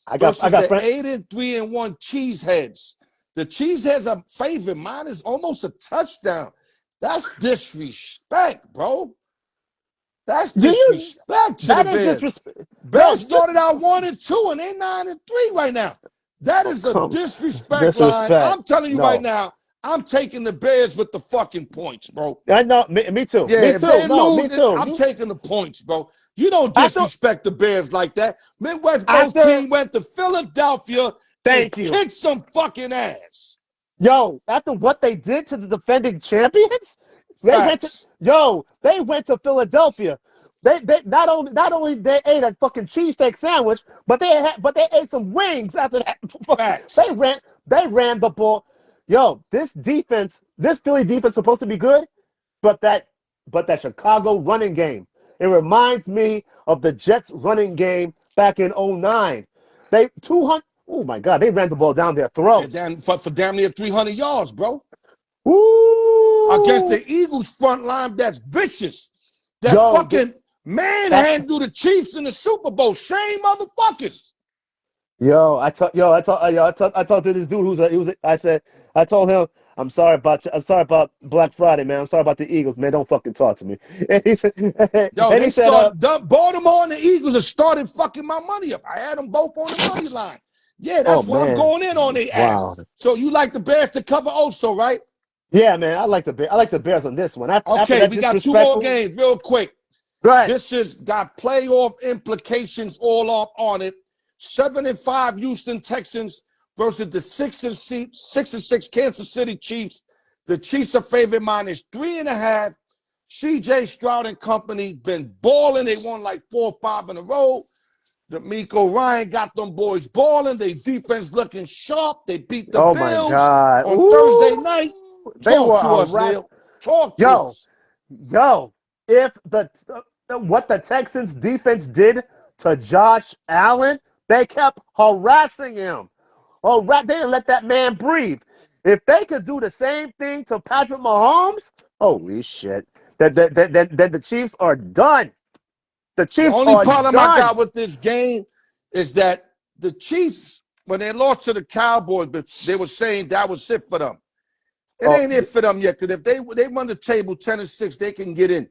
I versus got the friend. 8 and 3 and 1 Cheeseheads. The Cheeseheads are favored. Mine is almost a touchdown. That's disrespect, bro. That's Do you? disrespect to the That is Bears. disrespect. Yo, Bears started out 1 and 2 and they 9 and 3 right now. That oh, is a come disrespect line. disrespect. I'm telling you right No, now, I'm taking the Bears with the fucking points, bro. I know. Me too. Me Yeah, if too. they No, me lose, too. I'm taking the points, bro. You don't After disrespect the Bears like that. Midwest both after. team went to Philadelphia and Thank you. kicked some fucking ass. Yo, after what they did to the defending champions, Facts. they went to Philadelphia. They not only they ate a fucking cheesesteak sandwich, but they ate some wings after that. Facts. They ran the ball. Yo, this Philly defense is supposed to be good, but that Chicago running game. It reminds me of the Jets running game back in '09. They 200. Oh my God, they ran the ball down their Yeah, throats. damn, for damn near 300 yards, bro. Against Ooh, the Eagles front line that's vicious. That yo, fucking that manhandle the Chiefs in the Super Bowl. Same motherfuckers. I talked to this dude I told him I'm sorry about Black Friday, man. I'm sorry about the Eagles, man. Don't fucking talk to me. And he said Yo, and he they said Baltimore and the Eagles have started fucking my money up. I had them both on the money line. Yeah, oh that's why I'm man, going in on their ass. wow. So you like the Bears to cover also, right? Yeah, man, I like the Bears on this one. After Okay, that we got two more disrespectful, games real quick. go ahead. This has got playoff implications all up on it. 7-5 Houston Texans versus the 6-6 Kansas City Chiefs. The Chiefs are favored -3.5. CJ Stroud and company been balling. They won like 4 or 5 in a row. D'Amico Ryan got them boys balling. They defense looking sharp. They beat the Oh my Bills God. on Thursday night. Ooh, they Talk were to us, harassed. Neil. Talk to Yo, us. yo, if what the Texans defense did to Josh Allen, They kept harassing him. Oh, right, they didn't let that man breathe. If they could do the same thing to Patrick Mahomes, holy shit, then the Chiefs are done. The The Chiefs only are problem I done. got with this game is that the Chiefs, when they lost to the Cowboys, they were saying that was it for them. It Oh, ain't it for them yet, because if they run the table 10-6, they can get in.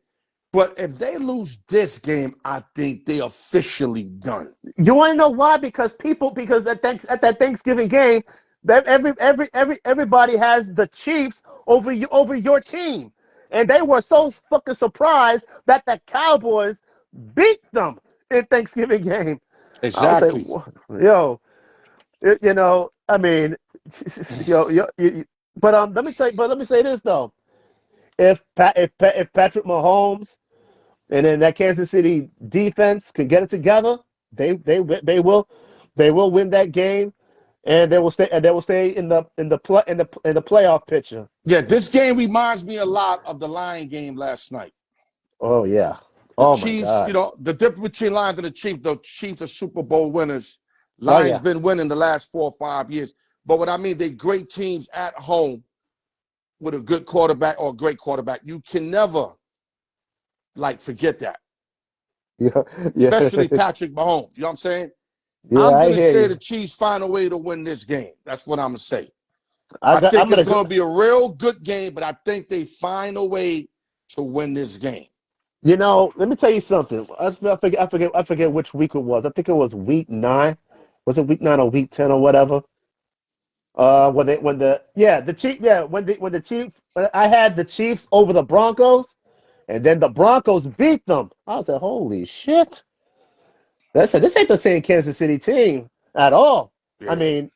But if they lose this game, I think they officially done. you want to know why? Because at that Thanksgiving game, everybody has the Chiefs over your team, and they were so fucking surprised that the Cowboys beat them in Thanksgiving game. I was Exactly. like, yo, I mean, but let me say this though. If Patrick Mahomes and then that Kansas City defense can get it together, they will win that game, and they will stay in the playoff picture. Yeah, this game reminds me a lot of the Lion game last night. Oh yeah. The Oh my Chiefs, God. the difference between Lions and the Chiefs are Super Bowl winners. Oh Lions yeah. been winning the last 4 or 5 years. But what I mean, they great teams at home with a good quarterback or a great quarterback. You can never forget that. Yeah. Yeah. Especially Patrick Mahomes. You know what I'm saying? Yeah. I'm I gonna hear say you. the Chiefs find a way to win this game. That's what I'm gonna say. I I got. I'm think it's gonna go. gonna be a real good game, but I think they find a way to win this game. Let me tell you something. I forget which week it was. I think it was week 9. Was it week 9 or week 10 or whatever? When the yeah the Chief yeah when the Chief I had the Chiefs over the Broncos, and then the Broncos beat them. I was like, holy shit! This ain't the same Kansas City team at all. I Yeah. mean,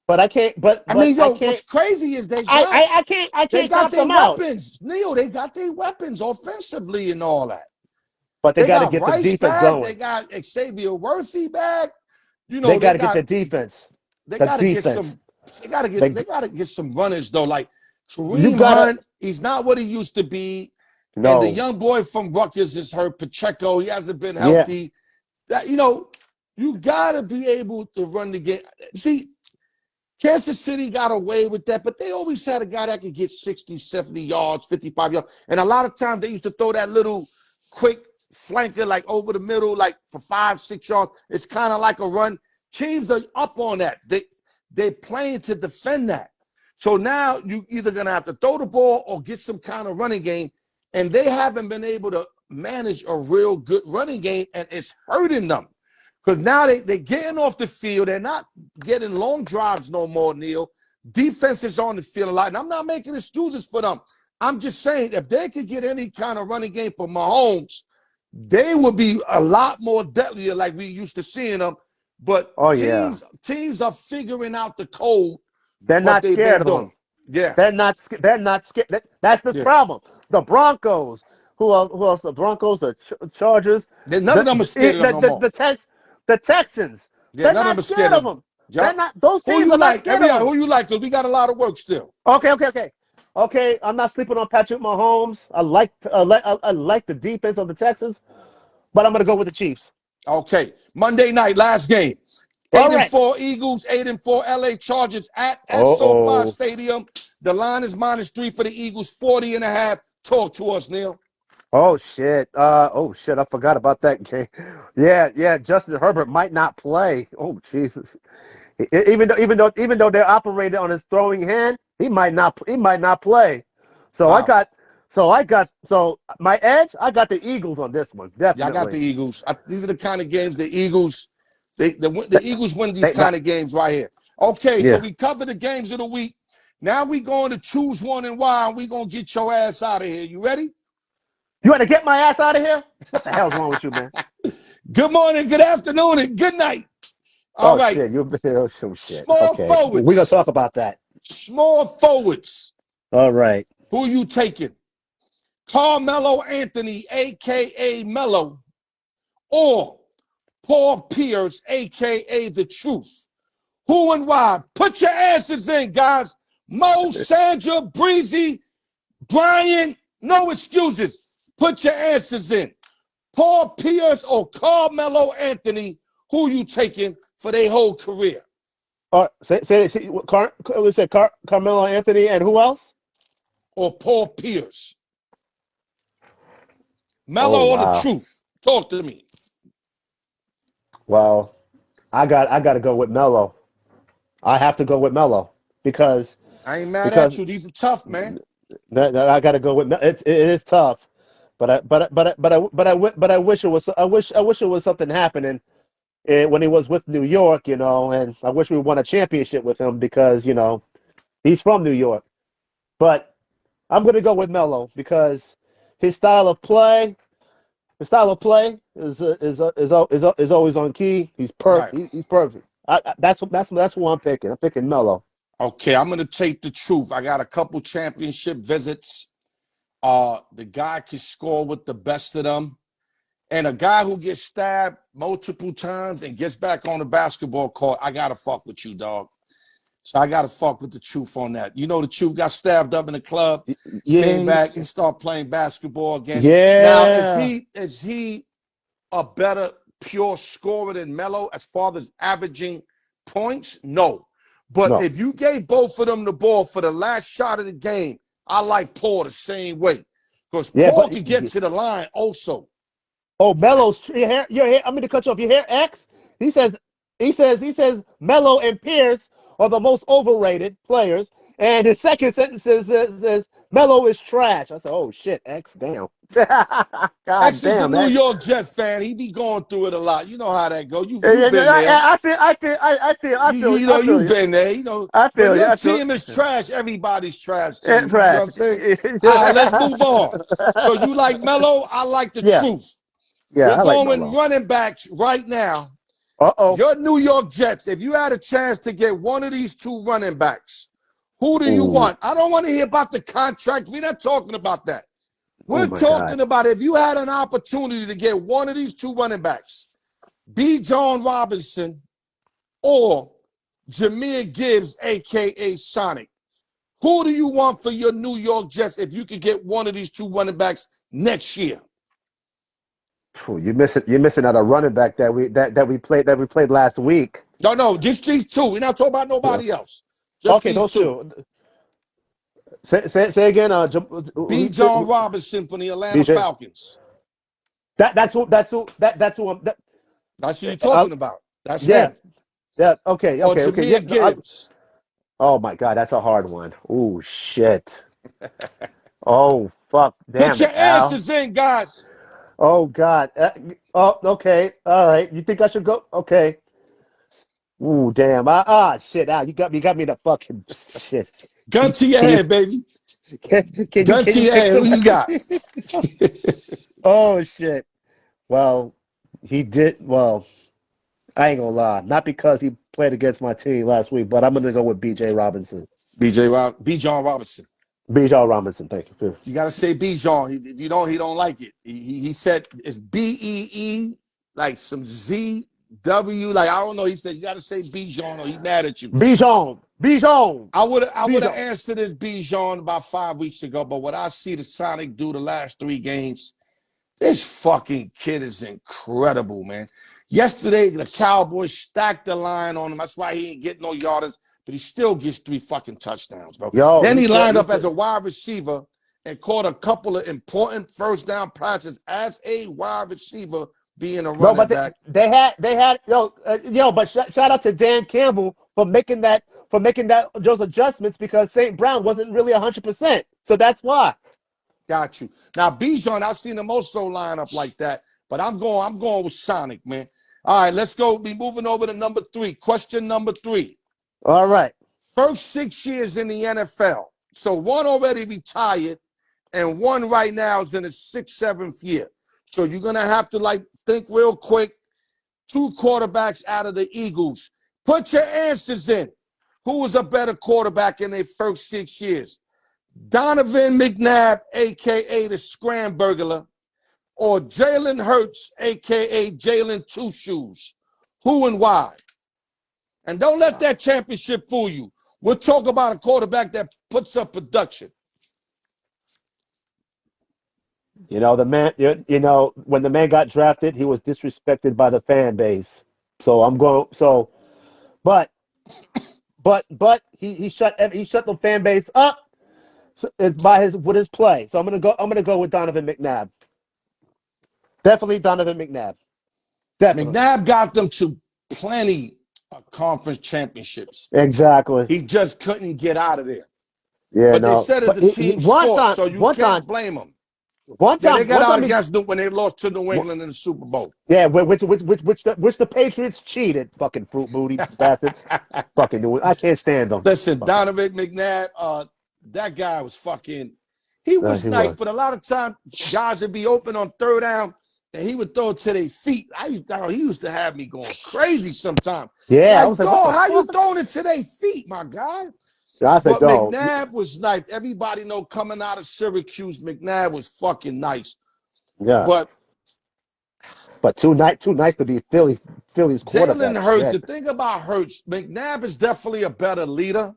but I can't. I But mean, I what's can't. crazy is I they can't got count their them out. weapons. Neil, they got their weapons offensively and all that. But they They got to got get the Rice defense back. They going. got Xavier Worthy back. They got They to get the got defense. they The got to get defense. some. They got to get They they got to get some runners though. Like you Kareem gotta Hunt, he's not what he used to be, and the no. young boy from Rutgers is hurt. Pacheco, he hasn't been Yeah. healthy. That you got to be able to run the game. See, Kansas City got away with that, but they always had a guy that could get 60, 70 yards, 55 yards. And a lot of times they used to throw that little quick flanker like over the middle, like for 5, 6 yards. It's kind of like a run. Teams are up on that. They're playing to defend that. So now you either going to have to throw the ball or get some kind of running game. And they haven't been able to manage a real good running game, and it's hurting them. Because now they're getting off the field. They're not getting long drives no more, Neil. Defense is on the field a lot. And I'm not making excuses for them. I'm just saying, if they could get any kind of running game for Mahomes, they would be a lot more deadlier like we used to seeing them. But Oh yeah. teams are figuring out the code, They're what not they've scared been of them. doing. Yeah, They're not scared. That's the yeah. problem. The Broncos, who else? The Broncos, the Chargers, None of them are scared of them no more. the Texans. Yeah, They're none of them not are scared scared of of them. them. They're Yep. not. Those Who teams you are not like? scared of them. Who you like? Because we got a lot of work still. Okay. I'm not sleeping on Patrick Mahomes. I like the defense of the Texans, but I'm gonna go with the Chiefs. Okay. Monday night, last game. All Eight and right. four Eagles, 8-4 LA Chargers at SoFi Uh-oh. Stadium. The line is -3 for the Eagles, 40.5. Talk to us, Neil. Oh shit. Oh shit. I forgot about that game. Yeah. Justin Herbert might not play. Oh Jesus. Even though they're operating on his throwing hand, he might not play. So I Wow. got my edge. I got the Eagles on this one, Yeah, I got the definitely. Eagles. These are the kind of games the Eagles, the Eagles win these They not kind of games right here. Okay, so yeah. we covered the games of the week. Now we going to choose one and why, and we going to get your ass out of here. You ready? You want to get my ass out of here? What the hell's wrong with you, man? Good morning, good afternoon, and good night. All Oh right. shit, oh shit. Small Okay, we're gonna forwards. talk about that. Small forwards. All right. Who you taking? Carmelo Anthony, a.k.a. Mello, or Paul Pierce, a.k.a. The Truth? Who and why? Put your answers in, guys. Mo, Sandra, Breezy, Brian, no excuses. Put your answers in. Paul Pierce or Carmelo Anthony, who you taking for their whole career? We said Carmelo Anthony and who else? Or Paul Pierce? Oh Melo or the wow. truth? Talk to me. Well, I got to go with Melo. I have to go with Melo because I ain't mad at because you. These are tough, man. I got to go with it is tough, but I wish it was I wish it was something happening when he was with New York, and I wish we won a championship with him because he's from New York. But I'm gonna go with Melo because his style of play, his style of play is always on key. He's Right. perfect. He's perfect. That's who I'm picking. I'm picking Melo. Okay, I'm gonna take the truth. I got a couple championship visits. The guy can score with the best of them. And a guy who gets stabbed multiple times and gets back on the basketball court, I gotta fuck with you, dog. So I gotta fuck with the truth on that. You know, the truth got stabbed up in the club, came Yeah, back and started playing basketball again. Now, yeah. is he a better pure scorer than Melo as far as averaging points? No. But No. if you gave both of them the ball for the last shot of the game, I like Paul the same way. Because Yeah, Paul but can get to the line also. Melo's your hair. I'm going to cut you off. Your hair X. He says, Melo and Pierce are the most overrated players, and his second sentence says Melo is trash. I said, oh shit, X, damn. God X is a damn, New X. York Jet fan. He be going through it a lot. You know how that go. Yeah, You've yeah, been there. I feel, You I know, feel you've you. been there. You know, I when feel you. your I feel team is trash, everybody's trash to yeah, you. You know what trash. I'm saying? All right, let's move on. So you like Melo? I like the Yeah, truth. yeah, We're I like going Melo. running backs right now. Uh-oh. Your New York Jets, if you had a chance to get one of these two running backs, who do you Ooh. want? I don't want to hear about the contract. We're not talking about that. Oh We're my God. talking about if you had an opportunity to get one of these two running backs, B. John Robinson or Jameer Gibbs, a.k.a. Sonic. Who do you want for your New York Jets if you could get one of these two running backs next year? You're missing out a running back that we played last week. No, just these two. We're not talking about Yeah. nobody else. Just Okay, these those two. two. Say again. B. John Robinson from the Atlanta BJ. Falcons. That's who That's who you're uh, talking about. That's yeah, him. yeah. Okay, Or okay, okay. Yeah. Jameer No, Gibbs. oh my God, that's a hard one. Oh shit. Oh fuck. Put Damn your it, Al. answers in, guys. Oh God. Oh, okay. All right. You think I should go? Okay. Ooh, damn. Shit, Al. You got me the fucking shit. Gun to your Can you head, baby. can you Gun can to you your pick head. Who you somebody? got? Oh shit. Well, he did well. I ain't gonna lie. Not because he played against my team last week, but I'm gonna go with B.J. Robinson. B. John Robinson. B.J. Robinson. Thank you. You got to say Bijan. If you don't, he don't like it. He said it's Bee, like some ZW. Like I don't know. He said you got to say Bijan or he mad at you. Bijan. Bijan. I would have Bijan. answered this Bijan about 5 weeks ago, but what I see the Sonic do the last 3 games, this fucking kid is incredible, man. Yesterday the Cowboys stacked the line on him. That's why he ain't getting no yardage, but he still gets 3 fucking touchdowns, bro. Yo, Then he he still lined he up as still a wide receiver and caught a couple of important first down passes as a wide receiver being a no, running but back. they had but shout out to Dan Campbell for making those adjustments because St. Brown wasn't really 100%. So that's why. Got you. Now, Bijan, I've seen him also line up like that, but I'm going with Sonic, man. All right, let's go. Be moving over to number 3. Question number 3. All right. First 6 years in the NFL. So one already retired, and one right now is in his 6th, 7th year. So you're gonna have to think real quick. 2 quarterbacks out of the Eagles. Put your answers in. Who was a better quarterback in their first 6 years? Donovan McNabb, aka the Scramburglar, or Jalen Hurts, aka Jalen Two Shoes? Who and why? And don't let that championship fool you. We'll talk about a quarterback that puts up production. The man. When the man got drafted, he was disrespected by the fan base. So I'm going. So but he shut the fan base up with his play. So I'm gonna go with Donovan McNabb. Definitely Donovan McNabb. Definitely. McNabb got them to plenty of conference championships. Exactly. He just couldn't get out of there. Yeah, But they no. said it's But a team sport, so you can't blame them. Yeah, they got out against New when they lost to New England in the Super Bowl. Yeah, which the Patriots cheated. Fucking fruit booty bastards. Fucking do it. I can't stand them. Listen, Donovan McNabb, that guy was fucking. He was nice, but a lot of times guys would be open on third down, and he would throw it to their feet. He used to have me going crazy sometimes. Yeah, like, I was like, dog, how you throwing it to their feet, my guy? I said, but McNabb was nice. Everybody know coming out of Syracuse, McNabb was fucking nice. Yeah, but too nice to be Philly's quarterback. Jalen Hurts. The thing about Hurts, McNabb is definitely a better leader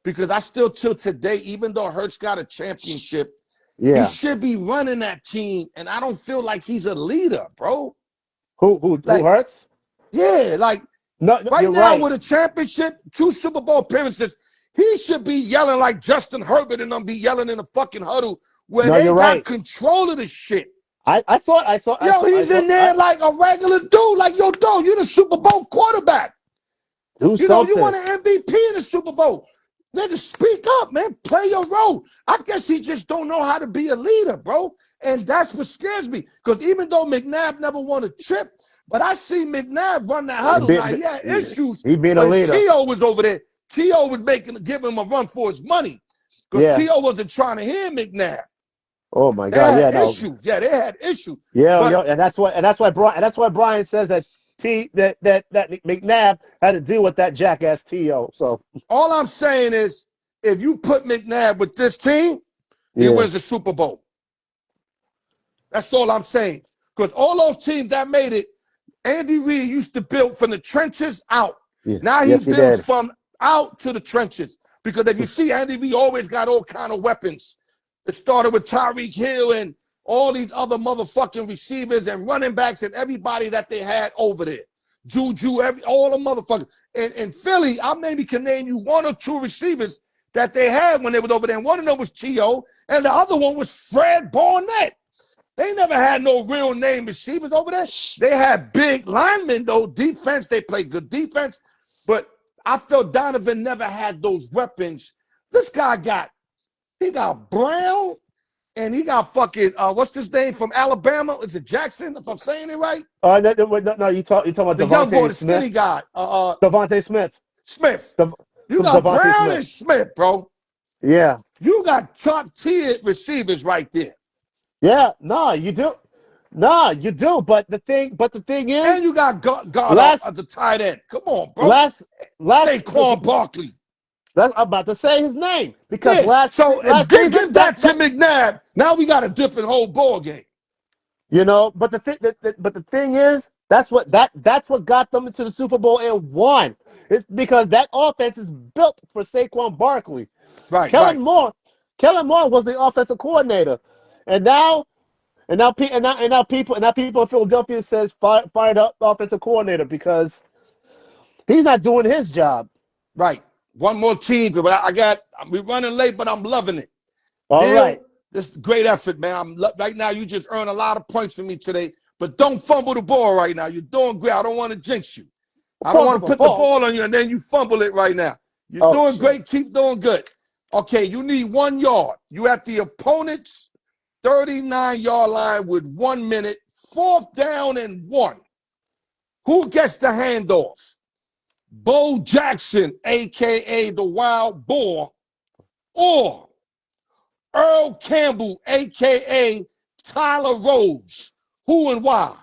because I still till today, even though Hurts got a championship, he should be running that team, and I don't feel like he's a leader, bro. Who Hurts? Yeah, like right now right. with a championship, 2 Super Bowl appearances, he should be yelling like Justin Herbert and them be yelling in the fucking huddle where they got control of the shit. I saw. Yo, he's in there like a regular dude. Like, yo, dog, you're the Super Bowl quarterback. You know, you won an MVP in the Super Bowl. Nigga, speak up, man. Play your role. I guess he just don't know how to be a leader, bro. And that's what scares me. Because even though McNabb never won a chip, but I see McNabb run that huddle. Now, he had issues. He being a leader. T.O. was over there. T.O. was giving him a run for his money. Because T.O. wasn't trying to hear McNabb. Oh my God! They had issues. Yeah, they had issues. Yeah, and that's why Brian says that McNabb had to deal with that jackass T.O. So all I'm saying is, if you put McNabb with this team, he wins the Super Bowl. That's all I'm saying. Because all those teams that made it, Andy Reid used to build from the trenches out. Yeah. Now he builds from out to the trenches. Because if you see, Andy Reid always got all kind of weapons. It started with Tyreek Hill and all these other motherfucking receivers and running backs and everybody that they had over there. Juju, all the motherfuckers. In Philly, I maybe can name you 1 or 2 receivers that they had when they was over there. And one of them was T.O., and the other one was Fred Barnett. They never had no real name receivers over there. They had big linemen, though. Defense, they played good defense. But I felt Donovan never had those weapons. This guy got Brown, and he got fucking what's his name from Alabama? Is it Jackson? If I'm saying it right? No, you talking about the young boy, the skinny guy, Devontae Smith. You got Brown and Smith, bro. Yeah, you got top tier receivers right there. Yeah, you do. But the thing is, and you got God at the tight end. Come on, bro. Saquon Barkley. I'm about to say his name because give that to McNabb. Now we got a different whole ball game. You know, but the thing is, that's what got them into the Super Bowl and won. It's because that offense is built for Saquon Barkley. Right. Kellen Moore was the offensive coordinator, and now people in Philadelphia says fired up the offensive coordinator because he's not doing his job. Right. One more team, but we're running late, but I'm loving it. All right. This is great effort, man. Right now, you just earned a lot of points for me today, but don't fumble the ball right now. You're doing great. I don't want to jinx you. I don't want to put the ball on you, and then you fumble it right now. You're doing great. Keep doing good. Okay, you need 1 yard. You at the opponent's 39-yard line with 1 minute, 4th down and 1. Who gets the handoff? Bo Jackson, a.k.a. the Wild Boar, or Earl Campbell, a.k.a. Tyler Rose. Who and why?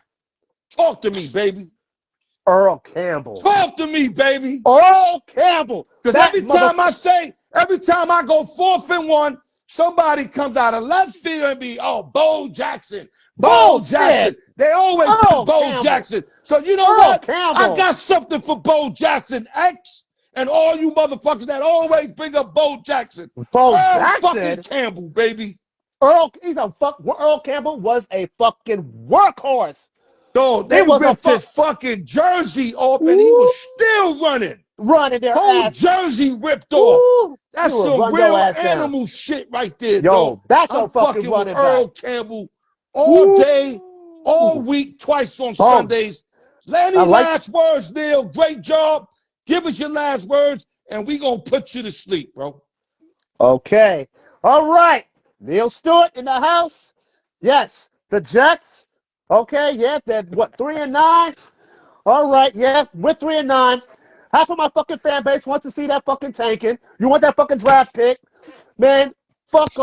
Talk to me, baby. Earl Campbell. Talk to me, baby. Earl Campbell. Because every time I go 4th and 1, somebody comes out of left field and be, Bo Jackson. Bo Jackson. They always pick Bo Jackson. So you know what? I got something for Bo Jackson X and all you motherfuckers that always bring up Bo Jackson. Earl fucking Campbell, baby. Earl Campbell was a fucking workhorse. They ripped his fucking jersey off and he was still running. running their Whole ass. jersey ripped off. Woo, That's you will some run your real ass down. animal shit right there, dog. Yo, that's your I'm fucking fucking with running back. Earl Campbell all day, all Woo. week, twice on Boom. Sundays. I Any like. last words, Neil? Great job. Give us your last words, and we gonna put you to sleep, bro. Okay. All right. Neil Stewart in the house. Yes. The Jets. Okay. Yeah. They're what, 3-9? All right. Yeah. We're 3-9. Half of my fucking fan base wants to see that fucking tanking. You want that fucking draft pick? Man, fuck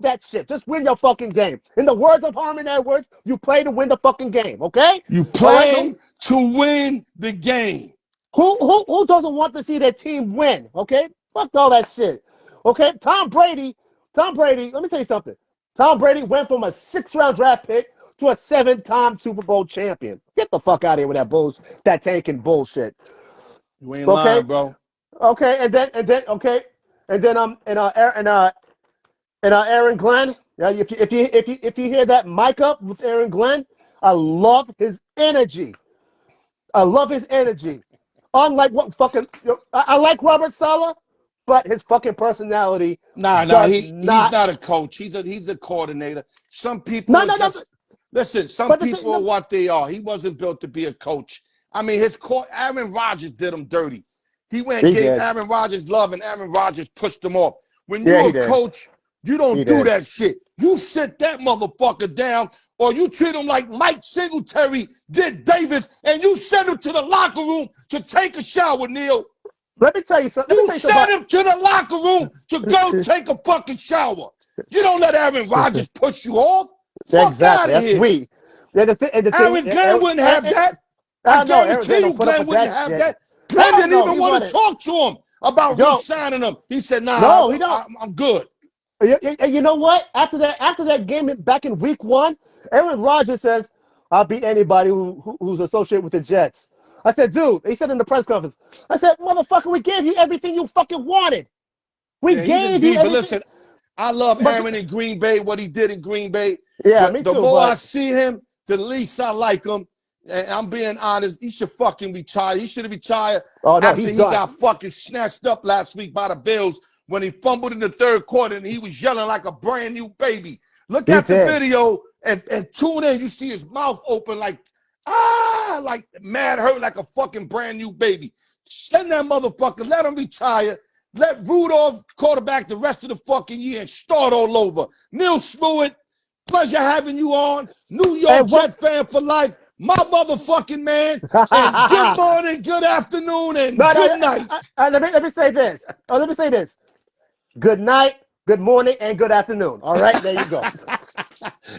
that shit. Just win your fucking game. In the words of Harmon Edwards, you play to win the fucking game. Okay? You All right. No. play to win the game. Who doesn't want to see their team win? Okay? Fuck all that shit. Okay? Tom Brady, let me tell you something. Tom Brady went from a 6th-round draft pick to a 7-time Super Bowl champion. Get the fuck out of here with that tanking bullshit. You ain't Okay? lying, bro. Okay, and then Aaron Glenn. Yeah, if you hear that mic up with Aaron Glenn, I love his energy. Unlike what fucking I like Robert Saleh, but his fucking personality Nah, does he's not. not a coach. He's a coordinator. Some people No, are no, no. just listen. Some But the thing, people are no, what they are. He wasn't built to be a coach. I mean, Aaron Rodgers did him dirty. He went and he gave did. Aaron Rodgers love, and Aaron Rodgers pushed him off. When Yeah, you're he a did. coach, you don't He do did. that shit. You sit that motherfucker down, or you treat him like Mike Singletary did Davis, and you send him to the locker room to take a shower, Neil. Let me tell you something. You send him to the locker room to go take a fucking shower. You don't let Aaron Rodgers push you off. Fuck out Exactly. of That's here. we. Yeah, the thing. Aaron Glenn wouldn't have that. I I know Aaron guarantee Glenn you don't put up Glenn with wouldn't that have shit. that. Glenn Hell didn't no, even he want to wouldn't. talk to him about Yo, re-signing him. He said, nah, no, he don't. I'm good. You know what? After that game back in week 1, Aaron Rodgers says, "I'll beat anybody who's associated with the Jets." I said, "Dude," he said in the press conference. I said, "Motherfucker, we gave you everything you fucking wanted. We Yeah, he's a gave you diva. everything." Listen, I love But Aaron in Green Bay, what he did in Green Bay. yeah, me The too. more I But see him, the least I like him. And I'm being honest, he should fucking retire. He should have retired oh no, after he's he done. got fucking snatched up last week by the Bills when he fumbled in the 3rd quarter and he was yelling like a brand new baby. Look He at the did. video and tune in. You see his mouth open like mad hurt like a fucking brand new baby. Send that motherfucker. Let him retire. Let Rudolph quarterback the rest of the fucking year and start all over. Neil Stewart, pleasure having you on. New York And what? Jet fan for life. My motherfucking man. And good morning, good afternoon, and No, good night. let me say this. Oh, let me say this. Good night, good morning, and good afternoon. All right, there you go.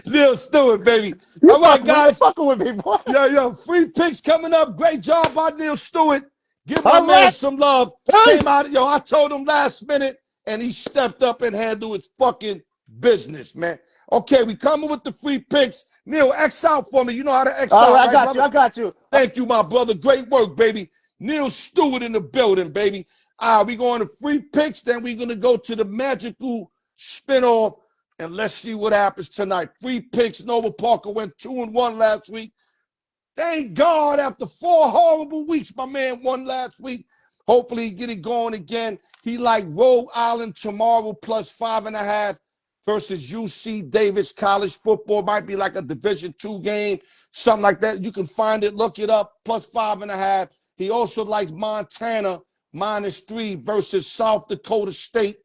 Neil Stewart, baby. You All right, you guys. fucking with me, boy. Yo, free picks coming up. Great job by Neil Stewart. Give my All man right. some love. Peace. Came out, I told him last minute, and he stepped up and handled his fucking business, man. Okay, we coming with the free picks. Neil, X out for me. You know how to X All out, right, right, brother? I got you. Thank you, my brother. Great work, baby. Neil Stewart in the building, baby. We going to free picks, then we're going to go to the magical spinoff, and let's see what happens tonight. Free picks. Nova Parker went 2-1 last week. Thank God, after 4 horrible weeks, my man won last week. Hopefully, he get it going again. He like Rhode Island tomorrow plus 5.5 versus UC Davis college football. Might be like a Division II game, something like that. You can find it, look it up, plus 5.5. He also likes Montana -3 versus South Dakota State.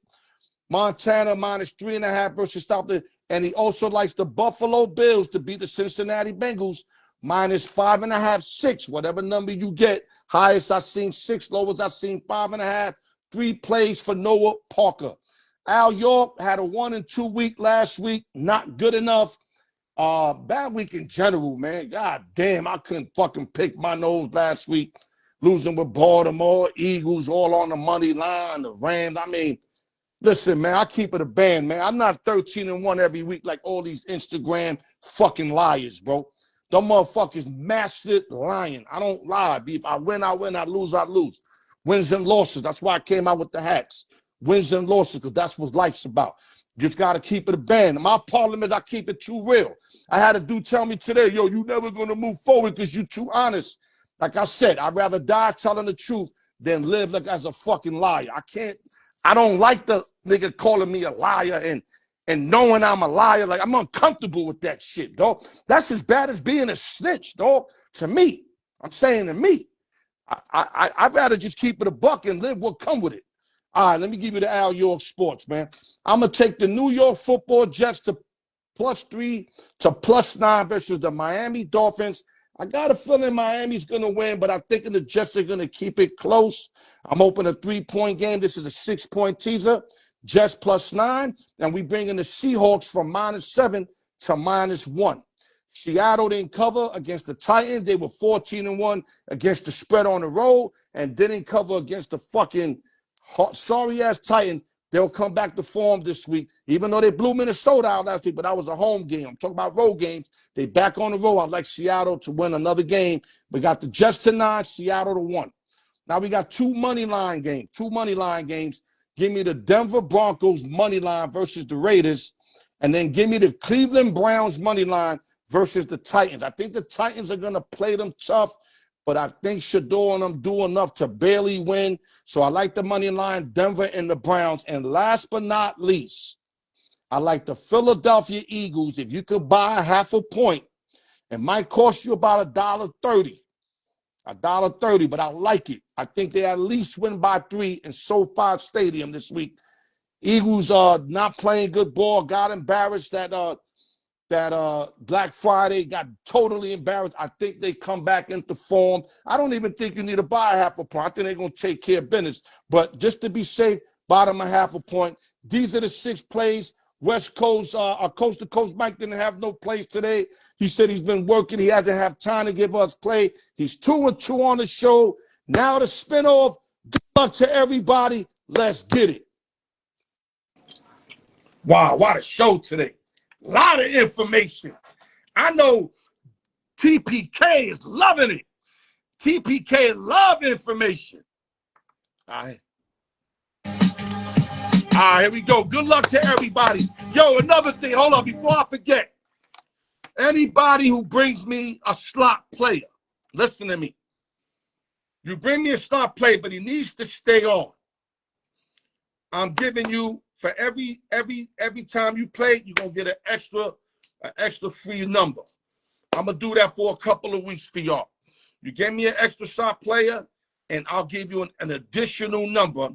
Montana -3.5 versus South Dakota. And he also likes the Buffalo Bills to beat the Cincinnati Bengals -5.5, 6, whatever number you get. Highest I seen 6, lowest I seen 5.5. 3 plays for Noah Parker. Al York had a 1-2 week last week. Not good enough. Bad week in general, man. God damn, I couldn't fucking pick my nose last week. Losing with Baltimore, Eagles all on the money line, the Rams. I mean, listen, man, I keep it a band, man. I'm not 13-1 every week like all these Instagram fucking liars, bro. Them motherfuckers mastered lying. I don't lie. If I win, I win. I lose, I lose. Wins and losses. That's why I came out with the hats. Wins and losses, because that's what life's about. Just got to keep it a band. My problem is I keep it too real. I had a dude tell me today, yo, you never going to move forward because you too honest. Like I said, I'd rather die telling the truth than live like as a fucking liar. I don't like the nigga calling me a liar and knowing I'm a liar. Like, I'm uncomfortable with that shit, dog. That's as bad as being a snitch, dog. To me, I'm saying to me, I'd rather just keep it a buck and live what come with it. All right, let me give you the Al York Sports, man. I'm going to take the New York Football Jets to +3 to +9 versus the Miami Dolphins. I got a feeling Miami's going to win, but I'm thinking the Jets are going to keep it close. I'm opening a 3-point game. This is a 6-point teaser. Jets +9, and we bring in the Seahawks from -7 to -1. Seattle didn't cover against the Titans. They were 14-1 against the spread on the road and didn't cover against the fucking sorry-ass Titans. They'll come back to form this week, even though they blew Minnesota out last week, but that was a home game. I'm talking about road games. They back on the road. I'd like Seattle to win another game. We got the Jets to 9, Seattle to 1. Now we got two money line games. Give me the Denver Broncos money line versus the Raiders, and then give me the Cleveland Browns money line versus the Titans. I think the Titans are going to play them tough, but I think Shador and them do enough to barely win. So I like the money line, Denver and the Browns. And last but not least, I like the Philadelphia Eagles. If you could buy half a point, it might cost you about $1.30. $1.30, but I like it. I think they at least win by 3 in SoFi Stadium this week. Eagles are not playing good ball. Got embarrassed that Black Friday, got totally embarrassed. I think they come back into form. I don't even think you need to buy half a point. I think they're going to take care of business. But just to be safe, bottom a half a point. These are the 6 plays. West Coast, our Coast to Coast Mike didn't have no plays today. He said he's been working. He hasn't had time to give us play. He's 2-2 on the show. Now the spinoff. Good luck to everybody. Let's get it. Wow, what a show today. A lot of information. I know TPK is loving it. TPK love information. All right. All right, here we go. Good luck to everybody. Yo, another thing. Hold on, before I forget. Anybody who brings me a slot player, listen to me. You bring me a slot player, but he needs to stay on. I'm giving you, for every time you play, you're going to get an extra free number. I'm going to do that for a couple of weeks for y'all. You give me an extra slot player, and I'll give you an additional number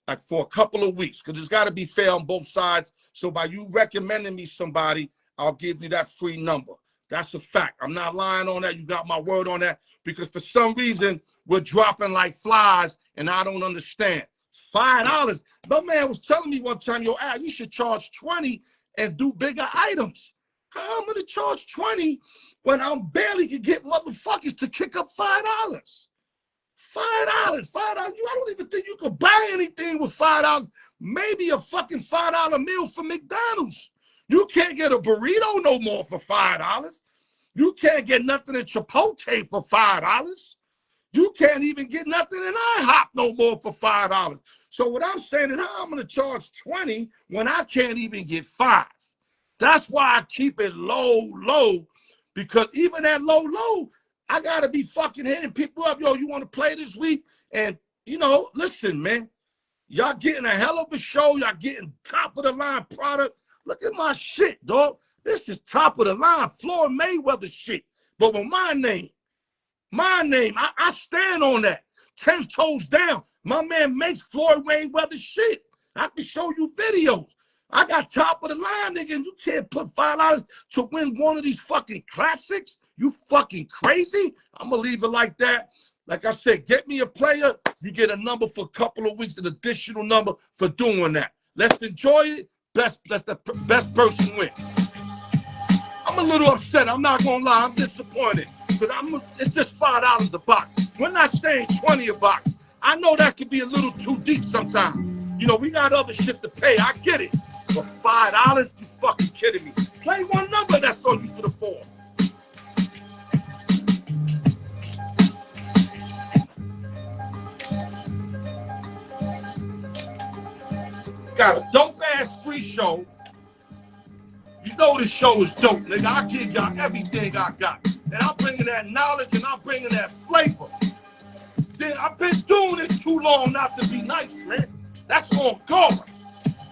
like for a couple of weeks, because it's got to be fair on both sides. So by you recommending me somebody, I'll give you that free number. That's a fact. I'm not lying on that. You got my word on that, because for some reason, we're dropping like flies, and I don't understand. $5. My man was telling me one time, yo, Al, you should charge 20 and do bigger items. How I'm going to charge 20 when I barely can get motherfuckers to kick up $5? $5. I don't even think you could buy anything with $5. Maybe a fucking $5 meal from McDonald's. You can't get a burrito no more for $5. You can't get nothing at Chipotle for $5. You can't even get nothing in IHOP no more for $5. So what I'm saying is, how I'm going to charge 20 when I can't even get 5? That's why I keep it low, because even at low, I got to be fucking hitting people up. Yo, you want to play this week? And, you know, listen, man, y'all getting a hell of a show. Y'all getting top of the line product. Look at my shit, dog. This is top of the line, Floyd Mayweather shit. But with my name, I stand on that. 10 toes down. My man makes Floyd Mayweather shit. I can show you videos. I got top of the line, nigga, and you can't put $5 to win one of these fucking classics? You fucking crazy? I'm going to leave it like that. Like I said, get me a player. You get a number for a couple of weeks, an additional number for doing that. Let's enjoy it. Let the best person win. I'm a little upset. I'm not going to lie. I'm disappointed. Because it's just $5 a box. We're not saying 20 a box. I know that could be a little too deep sometimes. You know, we got other shit to pay. I get it. But $5? You fucking kidding me. Play one number that's on you to the form. Got a dope-ass free show. You know the show is dope, nigga. I give y'all everything I got. And I'm bringing that knowledge and I'm bringing that flavor. I've been doing this too long not to be nice, man. That's on guard.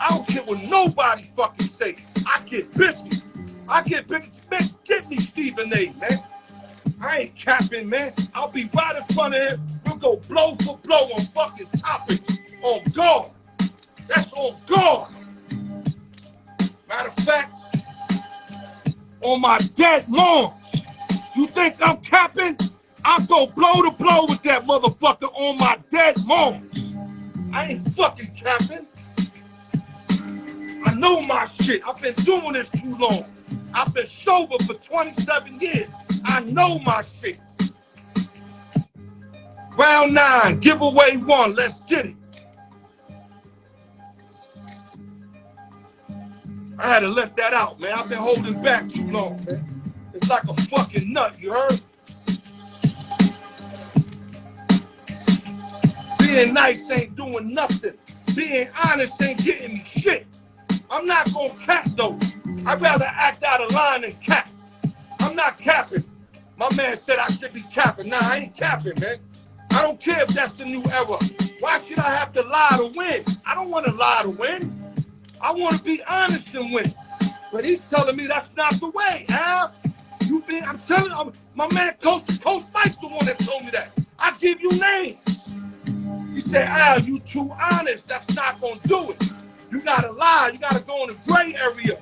I don't care what nobody fucking say. I get busy. I get busy. Man, get me Stephen A, man. I ain't capping, man. I'll be right in front of him. We'll go blow for blow on fucking topics. On guard. That's on guard. Matter of fact, on my dead lawn, you think I'm capping? I'll go blow to blow with that motherfucker on my dead lawn. I ain't fucking capping. I know my shit. I've been doing this too long. I've been sober for 27 years. I know my shit. Round 9, giveaway 1. Let's get it. I had to let that out, man. I've been holding back too long, man. It's like a fucking nut, you heard? Being nice ain't doing nothing. Being honest ain't getting me shit. I'm not gonna cap though. I'd rather act out of line than cap. I'm not capping. My man said I should be capping. Nah, I ain't capping, man. I don't care if that's the new era. Why should I have to lie to win? I don't want to lie to win. I want to be honest and win. But he's telling me that's not the way, Al. I'm telling you, my man Coach Mike's the one that told me that. I give you names. He said, Al, you too honest. That's not going to do it. You got to lie. You got to go in the gray area.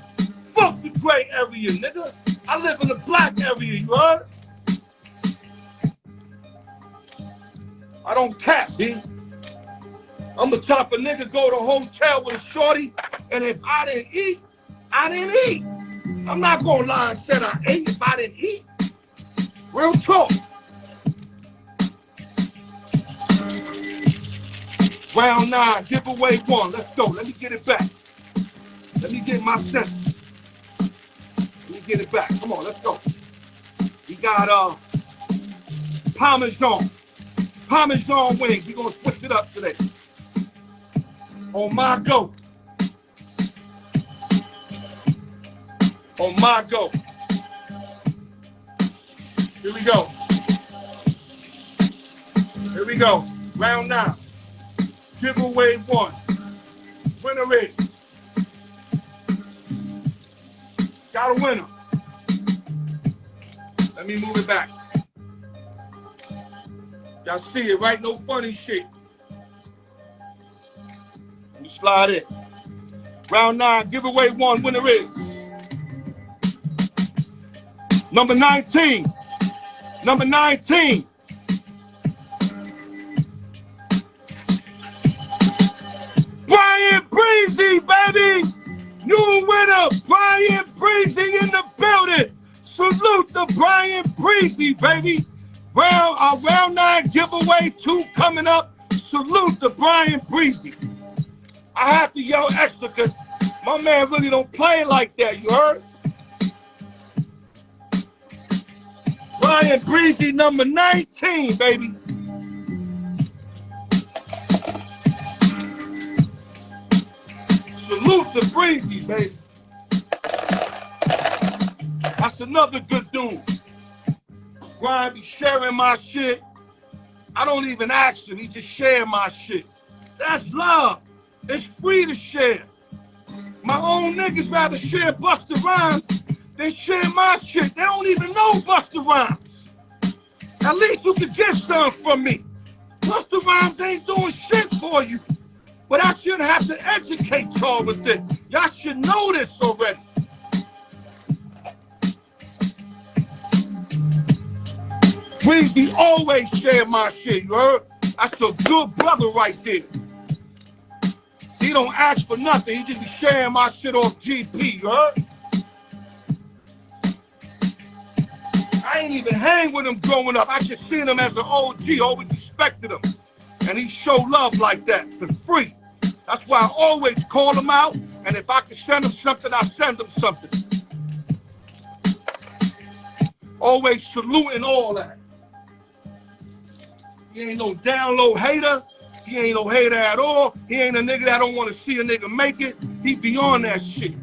Fuck the gray area, nigga. I live in the black area, you heard? I don't cap, B. I'm the type of nigga go to a hotel with a shorty, and if I didn't eat, I didn't eat. I'm not gonna lie and say I ate if I didn't eat. Real talk. Round 9, giveaway 1. Let's go. Let me get it back. Let me get my sense. Let me get it back. Come on, let's go. We got Parmesan. Parmesan wings. We're gonna switch it up today. On my go. On my go. Here we go. Here we go. Round 9. Giveaway 1. Winner is. Got a winner. Let me move it back. Y'all see it, right? No funny shit. Let me slide in. Round 9, giveaway 1, winner is. Number 19. Number 19. Brian Breezy, baby! New winner, Brian Breezy in the building. Salute to Brian Breezy, baby. Round 9 giveaway 2 coming up. Salute to Brian Breezy. I have to yell extra because my man really don't play like that, you heard? Brian Breezy, number 19, baby. Salute to Breezy, baby. That's another good dude. Brian be sharing my shit. I don't even ask him, he just share my shit. That's love. It's free to share. My own niggas rather share Busta Rhymes than share my shit. They don't even know Busta Rhymes. At least you can get something from me. Busta Rhymes ain't doing shit for you. But I shouldn't have to educate y'all with this. Y'all should know this already. Breezy always share my shit, you heard? That's a good brother right there. He don't ask for nothing. He just be sharing my shit off GP, you heard? I ain't even hang with him growing up. I just seen him as an OG, always respected him. And he show love like that for free. That's why I always call him out. And if I can send him something, I send him something. Always saluting all that. He ain't no down low hater. He ain't no hater at all. He ain't a nigga that don't want to see a nigga make it. He beyond that shit.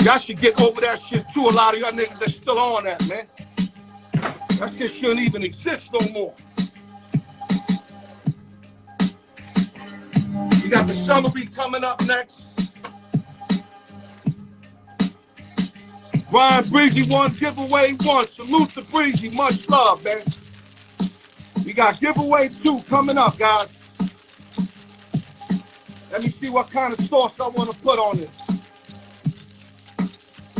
Y'all should get over that shit too. A lot of y'all niggas that's still on that, man. That shit shouldn't even exist no more. got the summary coming up next. Brian Breezy won giveaway 1. Salute to Breezy. Much love, man. We got giveaway 2 coming up, guys. Let me see what kind of sauce I want to put on it.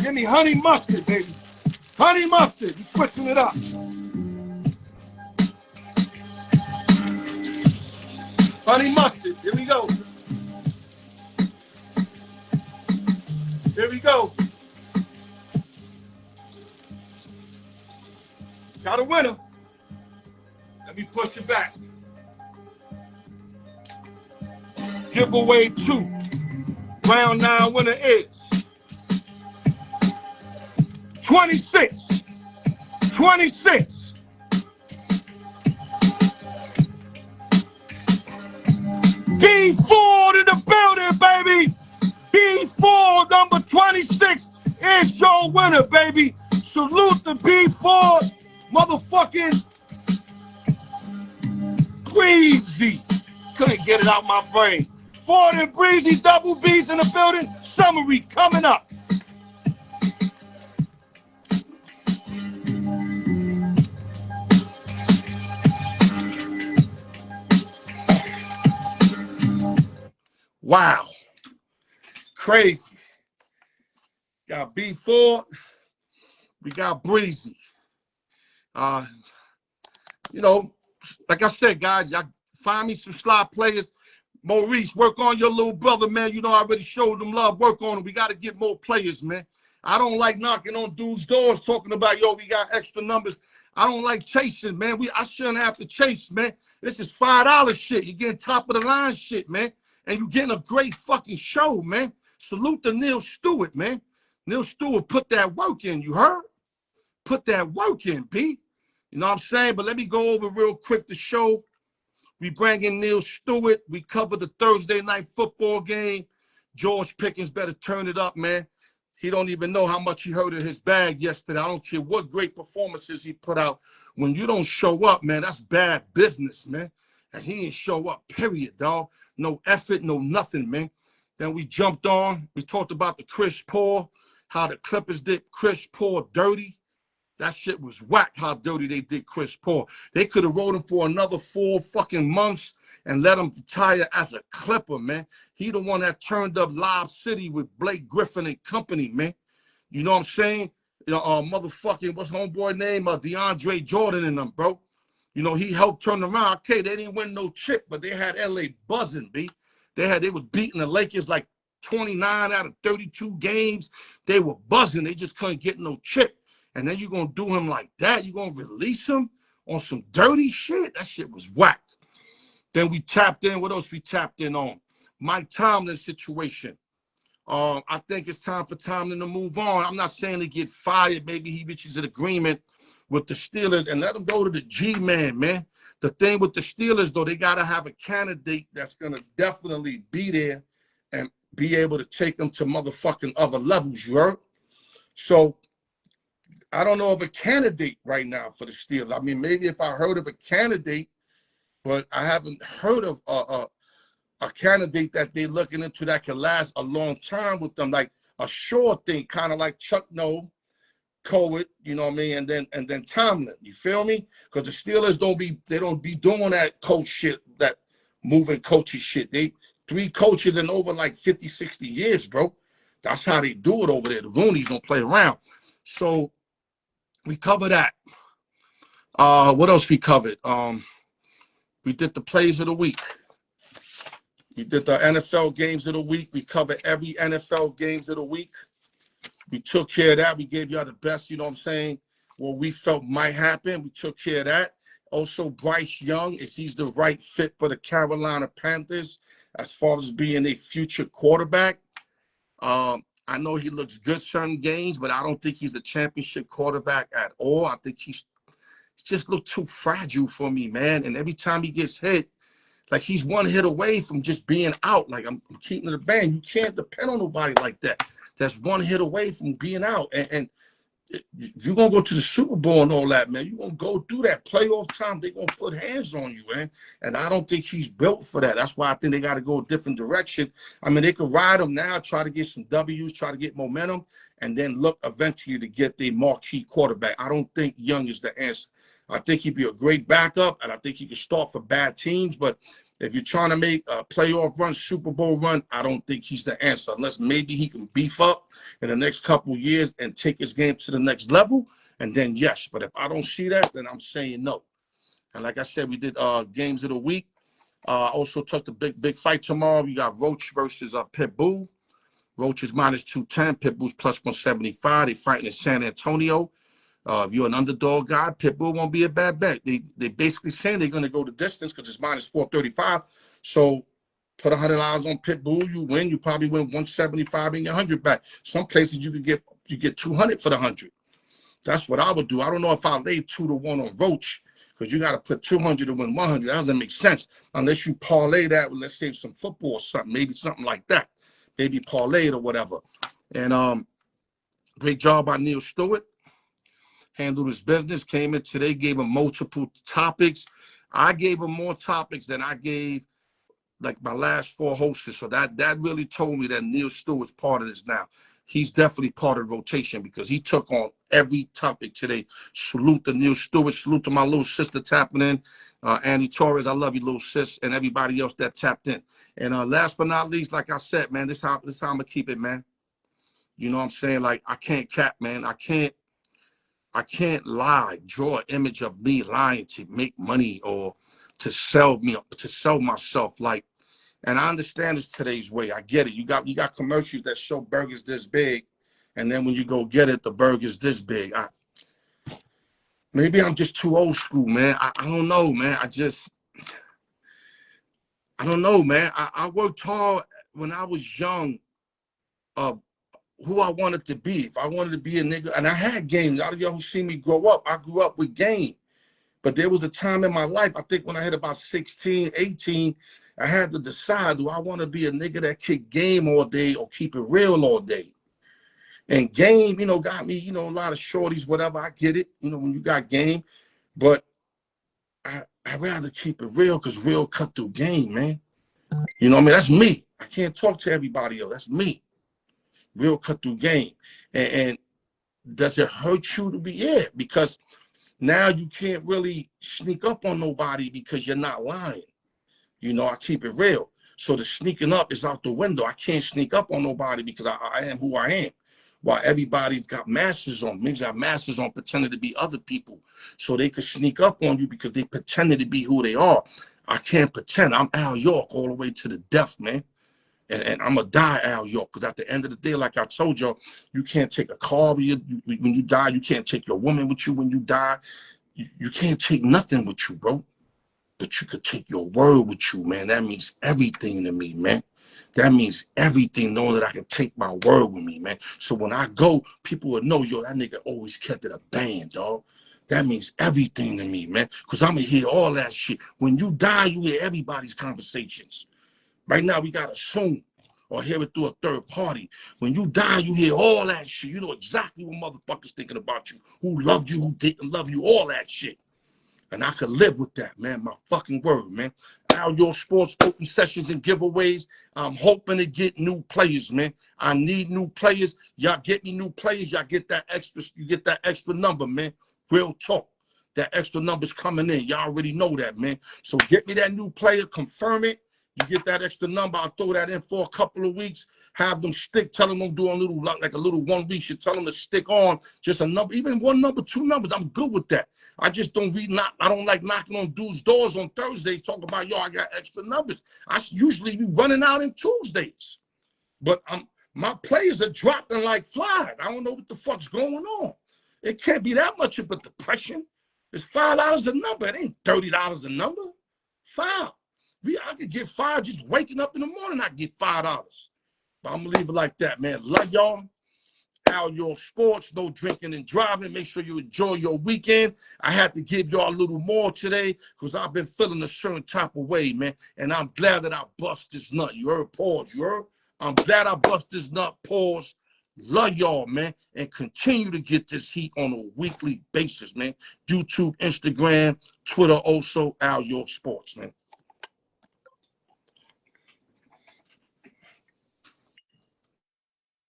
Give me honey mustard, baby. Honey mustard. You switching it up. Honey mustard. Here we go. Here we go. Got a winner. Let me push it back. Giveaway 2. Round 9 winner is 26. 26. D4 in the building, baby. B4 number 26 is your winner, baby. Salute the B4 motherfucking Breezy. Couldn't get it out my brain. Ford and Breezy, double B's in the building. Summary coming up. Wow. Crazy. Got B4. We got Breezy. You know, like I said, guys, y'all find me some slot players. Maurice, work on your little brother, man. You know, I already showed them love. Work on him. We got to get more players, man. I don't like knocking on dudes' doors talking about, yo, we got extra numbers. I don't like chasing, man. I shouldn't have to chase, man. This is $5 shit. You're getting top of the line shit, man. And you're getting a great fucking show, man. Salute to Neil Stewart, man. Neil Stewart put that work in, you heard? Put that work in, B. You know what I'm saying? But let me go over real quick the show. We bring in Neil Stewart. We cover the Thursday night football game. George Pickens better turn it up, man. He don't even know how much he hurt in his bag yesterday. I don't care what great performances he put out. When you don't show up, man, that's bad business, man. And he didn't show up, period, dog. No effort, no nothing, man. Then we jumped on. We talked about the Chris Paul, how the Clippers did Chris Paul dirty. That shit was whack how dirty they did Chris Paul. They could have rode him for another 4 fucking months and let him retire as a Clipper, man. He the one that turned up Lob City with Blake Griffin and company, man. You know what I'm saying? Motherfucking, what's homeboy name? DeAndre Jordan and them, bro. You know, he helped turn them around. Okay, they didn't win no chip, but they had LA buzzing, B. They was beating the Lakers like 29 out of 32 games. They were buzzing. They just couldn't get no chip. And then you're going to do him like that? You're going to release him on some dirty shit? That shit was whack. Then we tapped in. What else we tapped in on? Mike Tomlin situation. I think it's time for Tomlin to move on. I'm not saying to get fired. Maybe he reaches an agreement with the Steelers and let him go to the G-man, man. The thing with the Steelers, though, they got to have a candidate that's going to definitely be there and be able to take them to motherfucking other levels, you heard? So I don't know of a candidate right now for the Steelers. I mean, maybe if I heard of a candidate, but I haven't heard of a candidate that they're looking into that can last a long time with them, like a sure thing, kind of like Chuck Noll, Coward, you know what I mean, and then Tomlin. You feel me? Because the Steelers don't be doing that coach shit, that moving coaching shit. They 3 coaches in over like 50, 60 years, bro. That's how they do it over there. The Roonies don't play around. So we cover that. What else we covered? We did the plays of the week. We did the NFL games of the week. We covered every NFL games of the week. We took care of that. We gave y'all the best, you know what I'm saying, what we felt might happen. We took care of that. Also, Bryce Young, is he's the right fit for the Carolina Panthers as far as being a future quarterback. I know he looks good certain games, but I don't think he's a championship quarterback at all. I think he just looked too fragile for me, man. And every time he gets hit, like he's one hit away from just being out. Like I'm keeping the band. You can't depend on nobody like that. That's one hit away from being out. And if you're gonna go to the Super Bowl and all that, man, you're gonna go through that playoff time. They're gonna put hands on you, man. And I don't think he's built for that. That's why I think they got to go a different direction. I mean, they could ride him now, try to get some W's, try to get momentum, and then look eventually to get the marquee quarterback. I don't think Young is the answer. I think he'd be a great backup, and I think he could start for bad teams. But if you're trying to make a playoff run, Super Bowl run, I don't think he's the answer, unless maybe he can beef up in the next couple of years and take his game to the next level. And then, yes. But if I don't see that, then I'm saying no. And like I said, we did games of the week. Also took the big fight tomorrow. We got Roach versus Pitbull. Roach is minus 210. Pitbull's plus 175. They fighting in San Antonio. If you're an underdog guy, Pitbull won't be a bad bet. They basically saying they're going to go the distance because it's minus 435. So put $100 on Pitbull, you win. You probably win 175 and your 100 back. Some places you get 200 for the 100. That's what I would do. I don't know if I lay 2-1 on Roach because you got to put 200 to win 100. That doesn't make sense unless you parlay that with, let's say, some football or something, maybe something like that. Maybe parlay it or whatever. And great job by Neil Stewart. Handled his business, came in today, gave him multiple topics. I gave him more topics than I gave like my last 4 hosts. So that really told me that Neil Stewart's part of this now. He's definitely part of the rotation because he took on every topic today. Salute to Neil Stewart. Salute to my little sister tapping in. Annie Torres, I love you, little sis, and everybody else that tapped in. And last but not least, like I said, man, this how I'm going to keep it, man. You know what I'm saying? Like, I can't cap, man. I can't lie, draw an image of me lying to make money or to sell myself. Like, and I understand it's today's way. I get it. You got commercials that show burgers this big, and then when you go get it, the burger's this big. Maybe I'm just too old school, man. I don't know, man. I don't know, man. I worked hard when I was young. Who I wanted to be. If I wanted to be a nigga, and I had game. A lot of y'all who see me grow up, I grew up with game. But there was a time in my life, I think when I hit about 16, 18, I had to decide, do I want to be a nigga that kick game all day or keep it real all day? And game, got me, a lot of shorties, whatever. I get it, when you got game. But I'd rather keep it real because real cut through game, man. You know what I mean? That's me. I can't talk to everybody else. That's me. Real cut through game. And does it hurt you to be? Yeah, because now you can't really sneak up on nobody because you're not lying. I keep it real. So the sneaking up is out the window. I can't sneak up on nobody because I am who I am. While everybody's got masters on, niggas got masters on pretending to be other people. So they could sneak up on you because they pretended to be who they are. I can't pretend. I'm Al York all the way to the death, man. And I'm going to die Al York because at the end of the day, like I told y'all, you can't take a car when you die. You can't take your woman with you when you die. You can't take nothing with you, bro. But you could take your word with you, man. That means everything to me, man. That means everything, knowing that I can take my word with me, man. So when I go, people will know, yo, that nigga always kept it a band, dog. That means everything to me, man. Because I'm going to hear all that shit. When you die, you hear everybody's conversations. Right now, we got to assume or hear it through a third party. When you die, you hear all that shit. You know exactly what motherfuckers thinking about you, who loved you, who didn't love you, all that shit. And I could live with that, man. My fucking word, man. Al York Sports open sessions and giveaways. I'm hoping to get new players, man. I need new players. Y'all get me new players. Y'all get that extra. You get that extra number, man. Real talk. That extra number's coming in. Y'all already know that, man. So get me that new player. Confirm it. You get that extra number. I'll throw that in for a couple of weeks. Have them stick. Tell them don't do a little, like a little 1 week. You tell them to stick on just a number, even 1 number, 2 numbers. I'm good with that. I just don't I don't like knocking on dudes' doors on Thursday talking about, yo, I got extra numbers. I usually be running out in Tuesdays. But my players are dropping like flies. I don't know what the fuck's going on. It can't be that much of a depression. It's $5 a number. It ain't $30 a number. $5. I could get $5 just waking up in the morning. I get $5. But I'm going to leave it like that, man. Love y'all. Al York Sports, no drinking and driving. Make sure you enjoy your weekend. I had to give y'all a little more today because I've been feeling a certain type of way, man. And I'm glad that I bust this nut. You heard? Pause. You heard? I'm glad I bust this nut. Pause. Love y'all, man, and continue to get this heat on a weekly basis, man. YouTube, Instagram, Twitter, also Al York Sports, man.